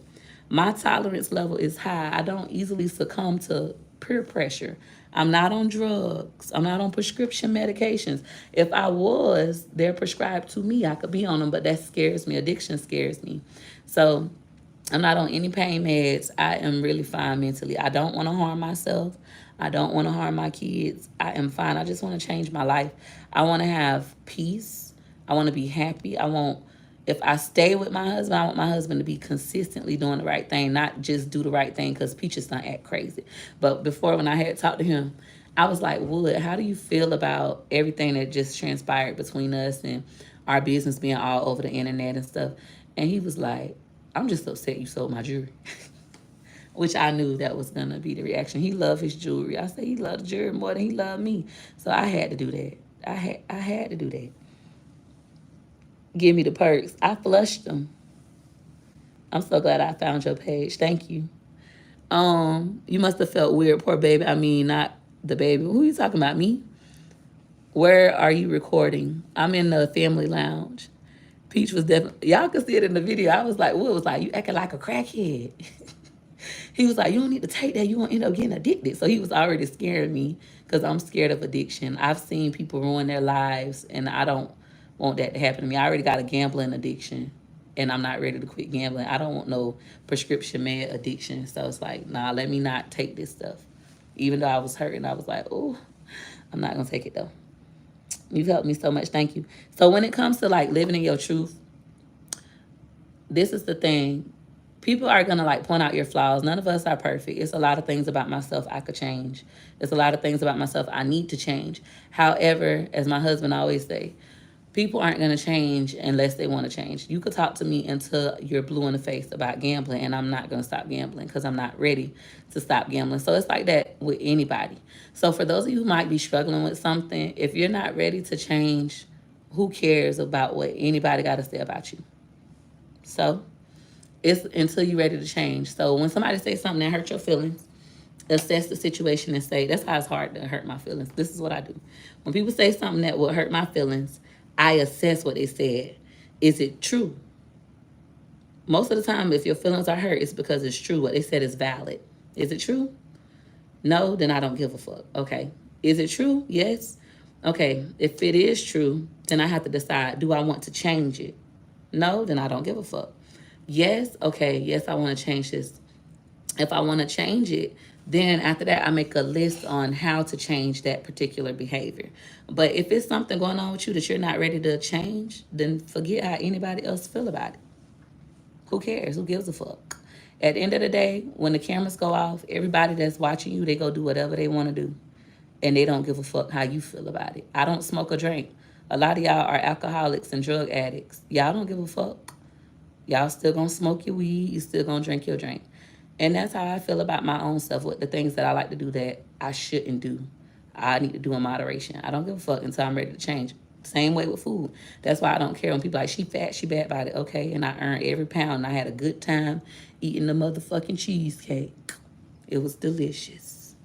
My tolerance level is high. I don't easily succumb to peer pressure. I'm not on drugs. I'm not on prescription medications. If I was, they're prescribed to me. I could be on them, but that scares me. Addiction scares me. So I'm not on any pain meds. I am really fine mentally. I don't want to harm myself. I don't want to harm my kids. I am fine. I just want to change my life. I want to have peace. I want to be happy. If I stay with my husband, I want my husband to be consistently doing the right thing, not just do the right thing because Peaches don't act crazy. But before, when I had talked to him, I was like, Wood, how do you feel about everything that just transpired between us and our business being all over the internet and stuff? And he was like, I'm just upset you sold my jewelry. Which I knew that was going to be the reaction. He loved his jewelry. I said he loved the jewelry more than he loved me. So I had to do that. I had to do that. Give me the perks. I flushed them. I'm so glad I found your page. Thank you. You must have felt weird, poor baby. I mean, not the baby. Who are you talking about? Me? Where are you recording? I'm in the family lounge. Peach was definitely, y'all could see it in the video. I was like, Will was like, you acting like a crackhead. He was like, you don't need to take that. You're going to end up getting addicted. So he was already scaring me because I'm scared of addiction. I've seen people ruin their lives, and I don't want that to happen to me. I already got a gambling addiction, and I'm not ready to quit gambling. I don't want no prescription med addiction. So it's like, nah, let me not take this stuff. Even though I was hurting, I was like, oh, I'm not going to take it though. You've helped me so much. Thank you. So when it comes to like living in your truth, this is the thing. People are going to like point out your flaws. None of us are perfect. It's a lot of things about myself I could change. There's a lot of things about myself I need to change. However, as my husband always say, people aren't going to change unless they want to change. You could talk to me until you're blue in the face about gambling, and I'm not going to stop gambling because I'm not ready to stop gambling. So it's like that with anybody. So for those of you who might be struggling with something, if you're not ready to change, who cares about what anybody got to say about you? So it's until you're ready to change. So when somebody says something that hurts your feelings, assess the situation and say, that's how it's hard to hurt my feelings. This is what I do. When people say something that will hurt my feelings, I assess what they said. Is it true? Most of the time, if your feelings are hurt, it's because it's true. What they said is valid. Is it true? No, then I don't give a fuck. Okay. Is it true? Yes. Okay. If it is true, then I have to decide, do I want to change it? No, then I don't give a fuck. Yes, okay, yes, I want to change this. If I want to change it, then after that, I make a list on how to change that particular behavior. But if it's something going on with you that you're not ready to change, then forget how anybody else feel about it. Who cares? Who gives a fuck? At the end of the day, when the cameras go off, everybody that's watching you, they go do whatever they want to do. And they don't give a fuck how you feel about it. I don't smoke or drink. A lot of y'all are alcoholics and drug addicts. Y'all don't give a fuck. Y'all still gonna smoke your weed. You still gonna drink your drink. And that's how I feel about my own stuff, with the things that I like to do that I shouldn't do. I need to do in moderation. I don't give a fuck until I'm ready to change. Same way with food. That's why I don't care when people are like, she fat, she bad about it. Okay, and I earned every pound. And I had a good time eating the motherfucking cheesecake. It was delicious.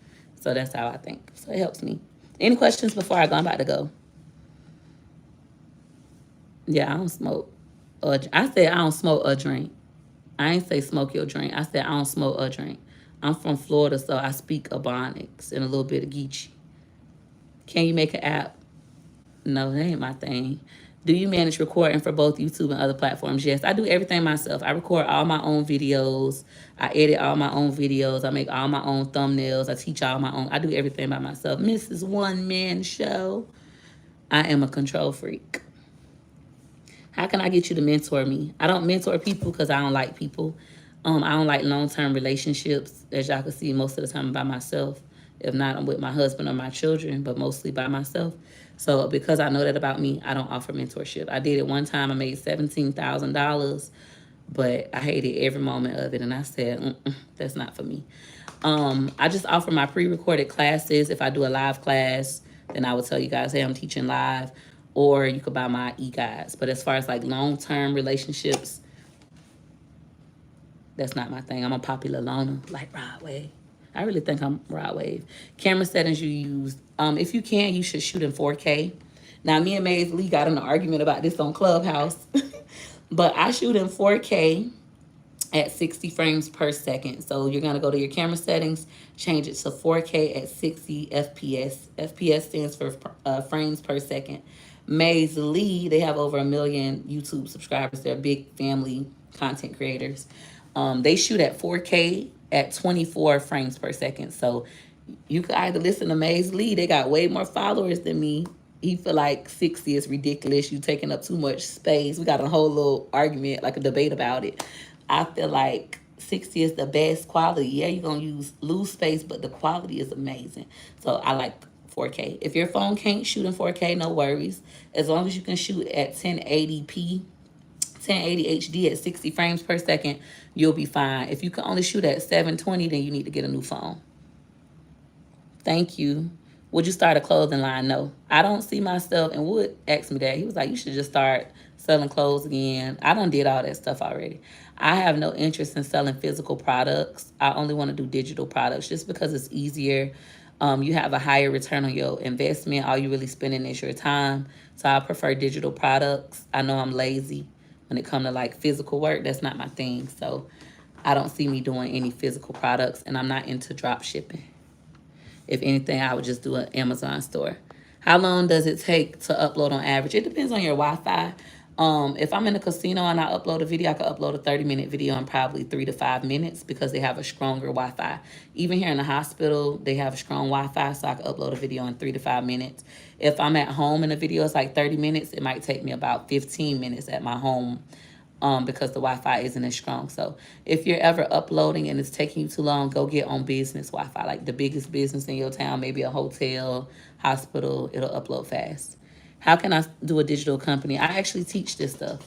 So that's how I think. So it helps me. Any questions before I go? I'm about to go. Yeah, I don't smoke. I said I don't smoke or drink. I ain't say smoke your drink. I said I don't smoke or drink. I'm from Florida, so I speak Ebonics and a little bit of Geechee. Can you make an app? No, that ain't my thing. Do you manage recording for both YouTube and other platforms? Yes, I do everything myself. I record all my own videos. I edit all my own videos. I make all my own thumbnails. I teach all my own. I do everything by myself. Mrs. One Man Show. I am a control freak. How can I get you to mentor me? I don't mentor people because I don't like people. I don't like long-term relationships. As y'all can see, most of the time I'm by myself. If not, I'm with my husband or my children, but mostly by myself. So because I know that about me, I don't offer mentorship. I did it one time. I made $17,000, but I hated every moment of it. And I said, that's not for me. I just offer my pre-recorded classes. If I do a live class, then I will tell you guys, hey, I'm teaching live. Or you could buy my e-guides. But as far as like long-term relationships, that's not my thing. I'm a popular loner, like Rod Wave. I really think I'm Rod Wave. Camera settings you use. If you can, you should shoot in 4K. Now, me and Maze Lee got in an argument about this on Clubhouse. But I shoot in 4K at 60 frames per second. So you're going to go to your camera settings, change it to 4K at 60 FPS. FPS stands for frames per second. Maze Lee, they have over 1 million YouTube subscribers. They're big family content creators. They shoot at 4K at 24 frames per second. So you could either listen to Maze Lee. They got way more followers than me. He feel like 60 is ridiculous. You taking up too much space. We got a whole little argument, like a debate about it. I feel like 60 is the best quality. Yeah, you're going to lose space, but the quality is amazing. So I like 4K. If your phone can't shoot in 4K, no worries. As long as you can shoot at 1080p, 1080 HD at 60 frames per second, you'll be fine. If you can only shoot at 720, then you need to get a new phone. Thank you. Would you start a clothing line? No. I don't see myself, and Wood asked me that. He was like, you should just start selling clothes again. I done did all that stuff already. I have no interest in selling physical products. I only want to do digital products just because it's easier. You have a higher return on your investment. All you really spending is your time. So I prefer digital products. I know I'm lazy when it comes to like physical work. That's not my thing. So I don't see me doing any physical products, and I'm not into drop shipping. If anything, I would just do an Amazon store. How long does it take to upload on average? It depends on your Wi-Fi. If I'm in a casino and I upload a video, I could upload a 30-minute video in probably 3 to 5 minutes because they have a stronger Wi-Fi. Even here in the hospital, they have a strong Wi-Fi, so I could upload a video in 3 to 5 minutes. If I'm at home and the video is like 30 minutes, it might take me about 15 minutes at my home because the Wi-Fi isn't as strong. So if you're ever uploading and it's taking you too long, go get on business Wi-Fi, like the biggest business in your town, maybe a hotel, hospital. It'll upload fast. How can I do a digital company? I actually teach this stuff.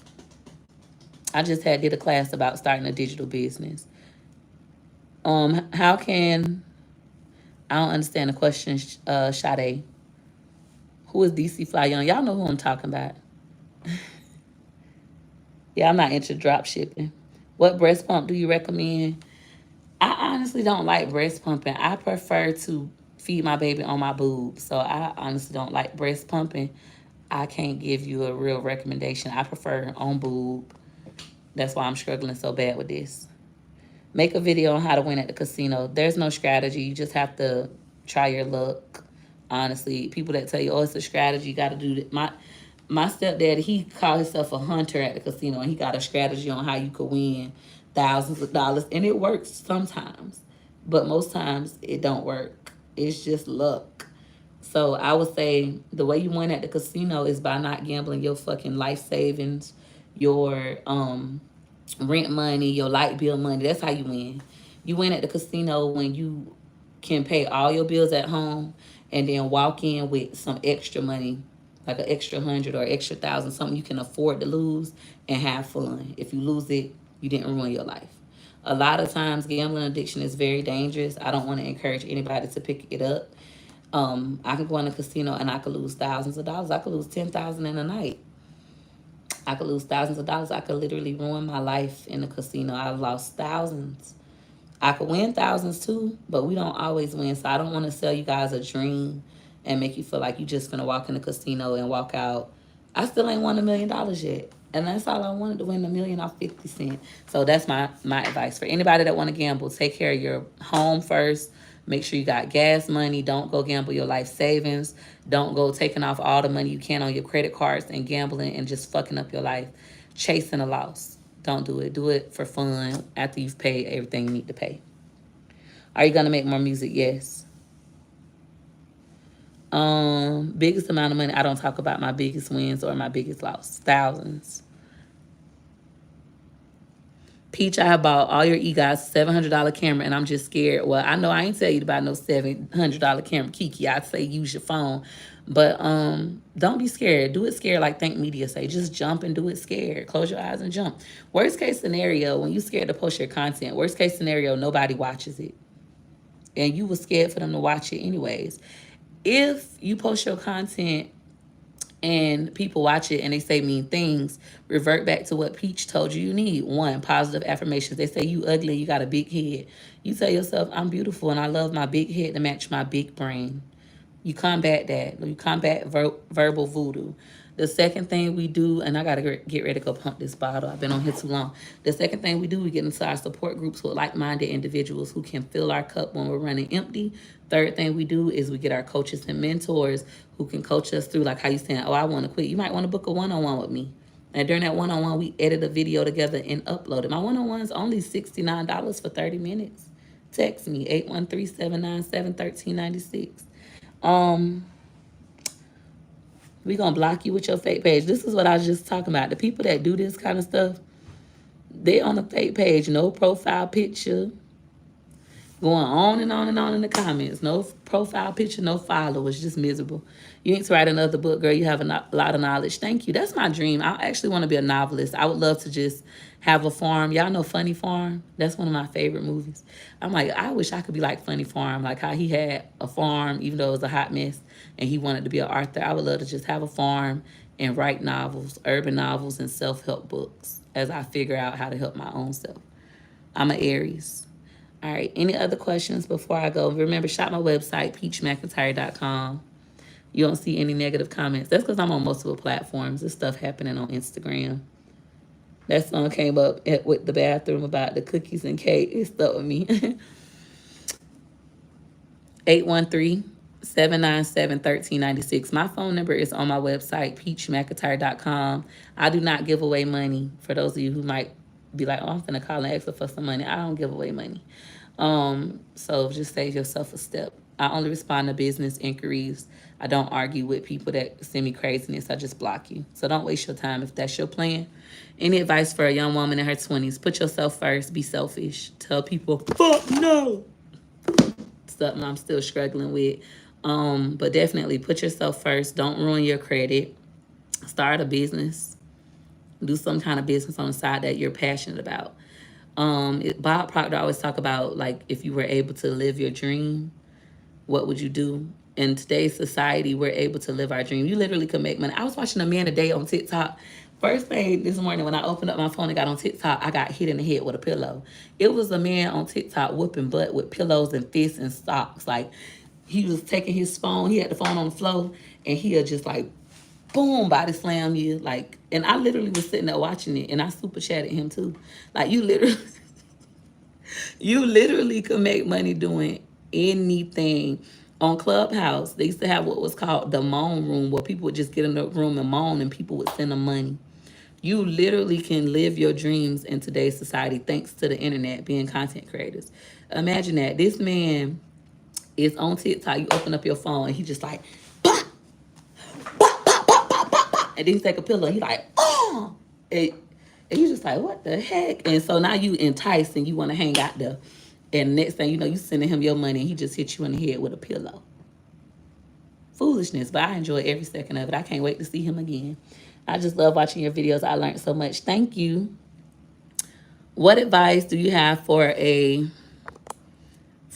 I just did a class about starting a digital business. How can, I don't understand the question, Sade. Who is DC Fly Young? Y'all know who I'm talking about. Yeah, I'm not into drop shipping. What breast pump do you recommend? I honestly don't like breast pumping. I prefer to feed my baby on my boob. So I honestly don't like breast pumping. I can't give you a real recommendation. I prefer on boob. That's why I'm struggling so bad with this. Make a video on how to win at the casino. There's no strategy. You just have to try your luck. Honestly, people that tell you, oh, it's a strategy, you got to do that. My stepdad, he called himself a hunter at the casino, and he got a strategy on how you could win thousands of dollars, and it works sometimes, but most times it don't work. It's just luck. So I would say the way you win at the casino is by not gambling your fucking life savings, your rent money, your light bill money. That's how you win. You win at the casino when you can pay all your bills at home and then walk in with some extra money, like an extra 100 or extra 1,000, something you can afford to lose and have fun. If you lose it, you didn't ruin your life. A lot of times, gambling addiction is very dangerous. I don't want to encourage anybody to pick it up. I could go in a casino and I could lose thousands of dollars. I could lose 10,000 in a night. I could lose thousands of dollars. I could literally ruin my life in a casino. I've lost thousands. I could win thousands too, but we don't always win. So I don't want to sell you guys a dream and make you feel like you just gonna walk in the casino and walk out. I still ain't won $1 million yet. And that's all I wanted, to win $1 million off 50 Cent. So that's my advice for anybody that want to gamble. Take care of your home first. Make sure you got gas money. Don't go gamble your life savings. Don't go taking off all the money you can on your credit cards and gambling and just fucking up your life, chasing a loss. Don't do it. Do it for fun after you've paid everything you need to pay. Are you gonna make more music? Yes. Biggest amount of money. I don't talk about my biggest wins or my biggest loss. Thousands. Peach, I have bought all your EGOT's $700 camera, and I'm just scared. Well, I know I ain't tell you to buy no $700 camera, Kiki. I'd say use your phone, but don't be scared. Do it scared, like Think Media say. Just jump and do it scared. Close your eyes and jump. Worst case scenario, when you scared to post your content, worst case scenario, nobody watches it, and you were scared for them to watch it anyways. If you post your content and people watch it and they say mean things, revert back to what Peach told you need. 1, positive affirmations. They say you ugly, you got a big head. You tell yourself, I'm beautiful and I love my big head to match my big brain. You combat that. You combat verbal voodoo. The second thing we do, and I got to get ready to go pump this bottle. I've been on here too long. The second thing we do, we get into our support groups with like-minded individuals who can fill our cup when we're running empty. Third thing we do is we get our coaches and mentors who can coach us through, like how you saying, oh, I want to quit. You might want to book a one-on-one with me. And during that one-on-one, we edit a video together and upload it. My one-on-one is only $69 for 30 minutes. Text me, 813-797-1396. We gonna block you with your fake page. This is what I was just talking about. The people that do this kind of stuff, they on a fake page, no profile picture, going on and on and on in the comments. No profile picture, no followers, just miserable. You need to write another book, girl. You have a lot of knowledge. Thank you. That's my dream. I actually want to be a novelist. I would love to just have a farm. Y'all know Funny Farm? That's one of my favorite movies. I'm like, I wish I could be like Funny Farm, like how he had a farm, even though it was a hot mess, and he wanted to be an author. I would love to just have a farm and write novels, urban novels, and self-help books as I figure out how to help my own self. I'm an Aries. All right, any other questions before I go? Remember, shop my website, peachmcintyre.com. You don't see any negative comments. That's because I'm on multiple platforms. This stuff happening on Instagram. That song came up with the bathroom about the cookies and cake. It stuck with me. 813-797-1396. My phone number is on my website, peachmcintyre.com. I do not give away money. For those of you who might be like, oh, I'm finna call and ask her for some money. I don't give away money. So just save yourself a step. I only respond to business inquiries. I don't argue with people that send me craziness. I just block you. So don't waste your time if that's your plan. Any advice for a young woman in her 20s? Put yourself first. Be selfish. Tell people, fuck no. Something I'm still struggling with. But definitely put yourself first. Don't ruin your credit. Start a business. Do some kind of business on the side that you're passionate about. Bob Proctor always talk about, like, if you were able to live your dream, what would you do? In today's society, we're able to live our dream. You literally could make money. I was watching a man today on TikTok. First thing this morning when I opened up my phone and got on TikTok, I got hit in the head with a pillow. It was a man on TikTok whooping butt with pillows and fists and socks. Like, he was taking his phone. He had the phone on the floor, and he'll just, like, boom, body slam you. Like, and I literally was sitting there watching it, and I super chatted him, too. Like, you literally could make money doing anything. On Clubhouse, they used to have what was called the moan room, where people would just get in the room and moan and people would send them money. You literally can live your dreams in today's society thanks to the internet, being content creators. Imagine that. This man is on TikTok. You open up your phone and he just like, bah, bah, bah, bah, bah, bah, bah. And then he take a pillow. He like, oh. And you just like, what the heck? And so now you enticed and you want to hang out there. And next thing you know, you sending him your money and he just hit you in the head with a pillow. Foolishness, but I enjoy every second of it. I can't wait to see him again. I just love watching your videos. I learned so much. Thank you. What advice do you have for a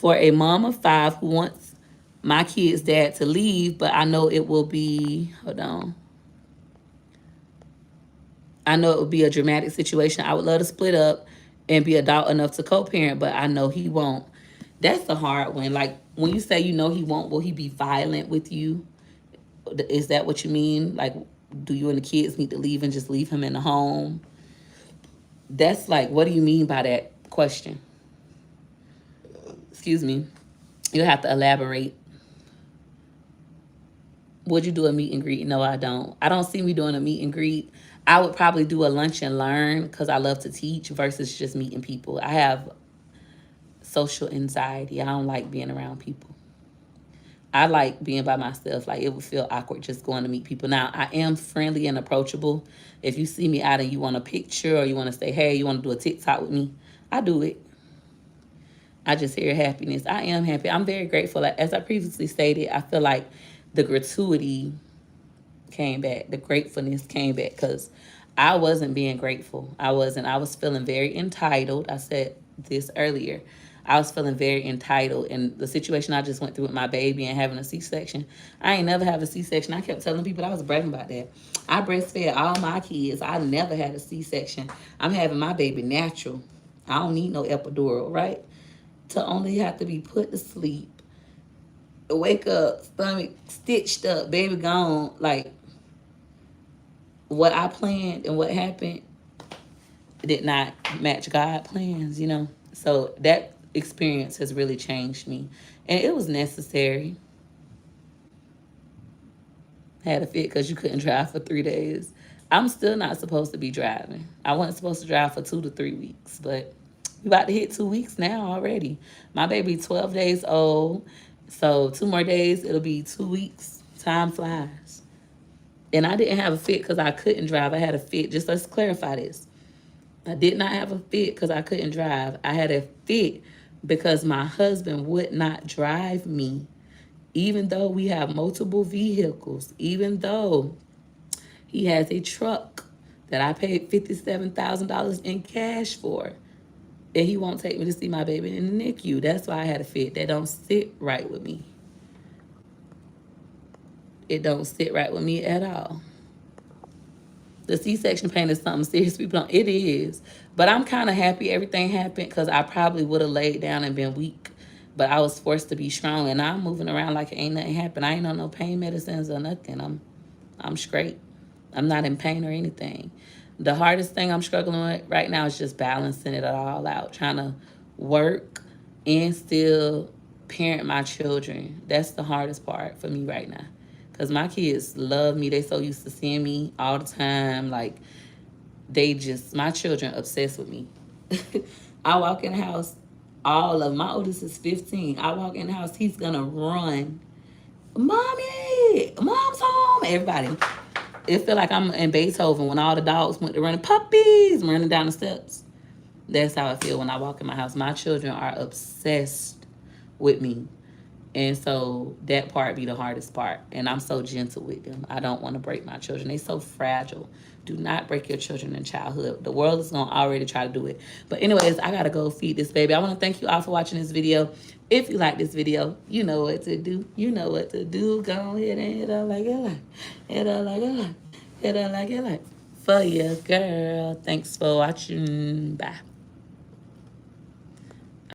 mom of 5 who wants my kid's dad to leave, but I know it will be, hold on. I know it would be a dramatic situation. I would love to split up and be adult enough to co-parent, but I know he won't. That's the hard one. Like, when you say you know he won't, will he be violent with you? Is that what you mean? Like, do you and the kids need to leave and just leave him in the home? That's like, what do you mean by that question? Excuse me. You have to elaborate. Would you do a meet and greet? No, I don't. I don't see me doing a meet and greet. I would probably do a lunch and learn because I love to teach versus just meeting people. I have social anxiety. I don't like being around people. I like being by myself. Like, it would feel awkward just going to meet people. Now, I am friendly and approachable. If you see me out and you want a picture or you want to say, hey, you want to do a TikTok with me, I do it. I just hear happiness. I am happy. I'm very grateful. Like, as I previously stated, I feel like the gratuity came back. The gratefulness came back because I wasn't being grateful. I wasn't. I was feeling very entitled. I said this earlier. I was feeling very entitled. And the situation I just went through with my baby and having a C-section, I ain't never had a C-section. I kept telling people, I was bragging about that. I breastfed all my kids. I never had a C-section. I'm having my baby natural. I don't need no epidural, right? To only have to be put to sleep, wake up, stomach stitched up, baby gone. Like, what I planned and what happened did not match God plans, you know? So that experience has really changed me. And it was necessary. Had a fit because you couldn't drive for 3 days. I'm still not supposed to be driving. I wasn't supposed to drive for 2 to 3 weeks, but we about to hit 2 weeks now already. My baby 12 days old. So 2 more days, it'll be 2 weeks. Time flies. And I didn't have a fit because I couldn't drive. I had a fit. Just let's clarify this. I did not have a fit because I couldn't drive. I had a fit because my husband would not drive me, even though we have multiple vehicles, even though he has a truck that I paid $57,000 in cash for. And he won't take me to see my baby in the NICU. That's why I had a fit. That don't sit right with me. It don't sit right with me at all. The C-section pain is something serious. People don't. It is. But I'm kind of happy everything happened because I probably would have laid down and been weak. But I was forced to be strong. And I'm moving around like it ain't nothing happened. I ain't on no pain medicines or nothing. I'm straight. I'm not in pain or anything. The hardest thing I'm struggling with right now is just balancing it all out. Trying to work and still parent my children. That's the hardest part for me right now. Because my kids love me. They so used to seeing me all the time. Like, my children obsessed with me. I walk in the house, all of my oldest is 15. I walk in the house, he's going to run. Mommy, mom's home. Everybody. It feel like I'm in Beethoven when all the dogs went to running, puppies, running down the steps. That's how I feel when I walk in my house. My children are obsessed with me. And so that part be the hardest part. And I'm so gentle with them. I don't want to break my children. They so fragile. Do not break your children in childhood. The world is going to already try to do it. But anyways, I got to go feed this baby. I want to thank you all for watching this video. If you like this video, you know what to do. You know what to do. Go ahead and hit up like it like. Hit up like it like. Hit up like it like. For your girl. Thanks for watching. Bye.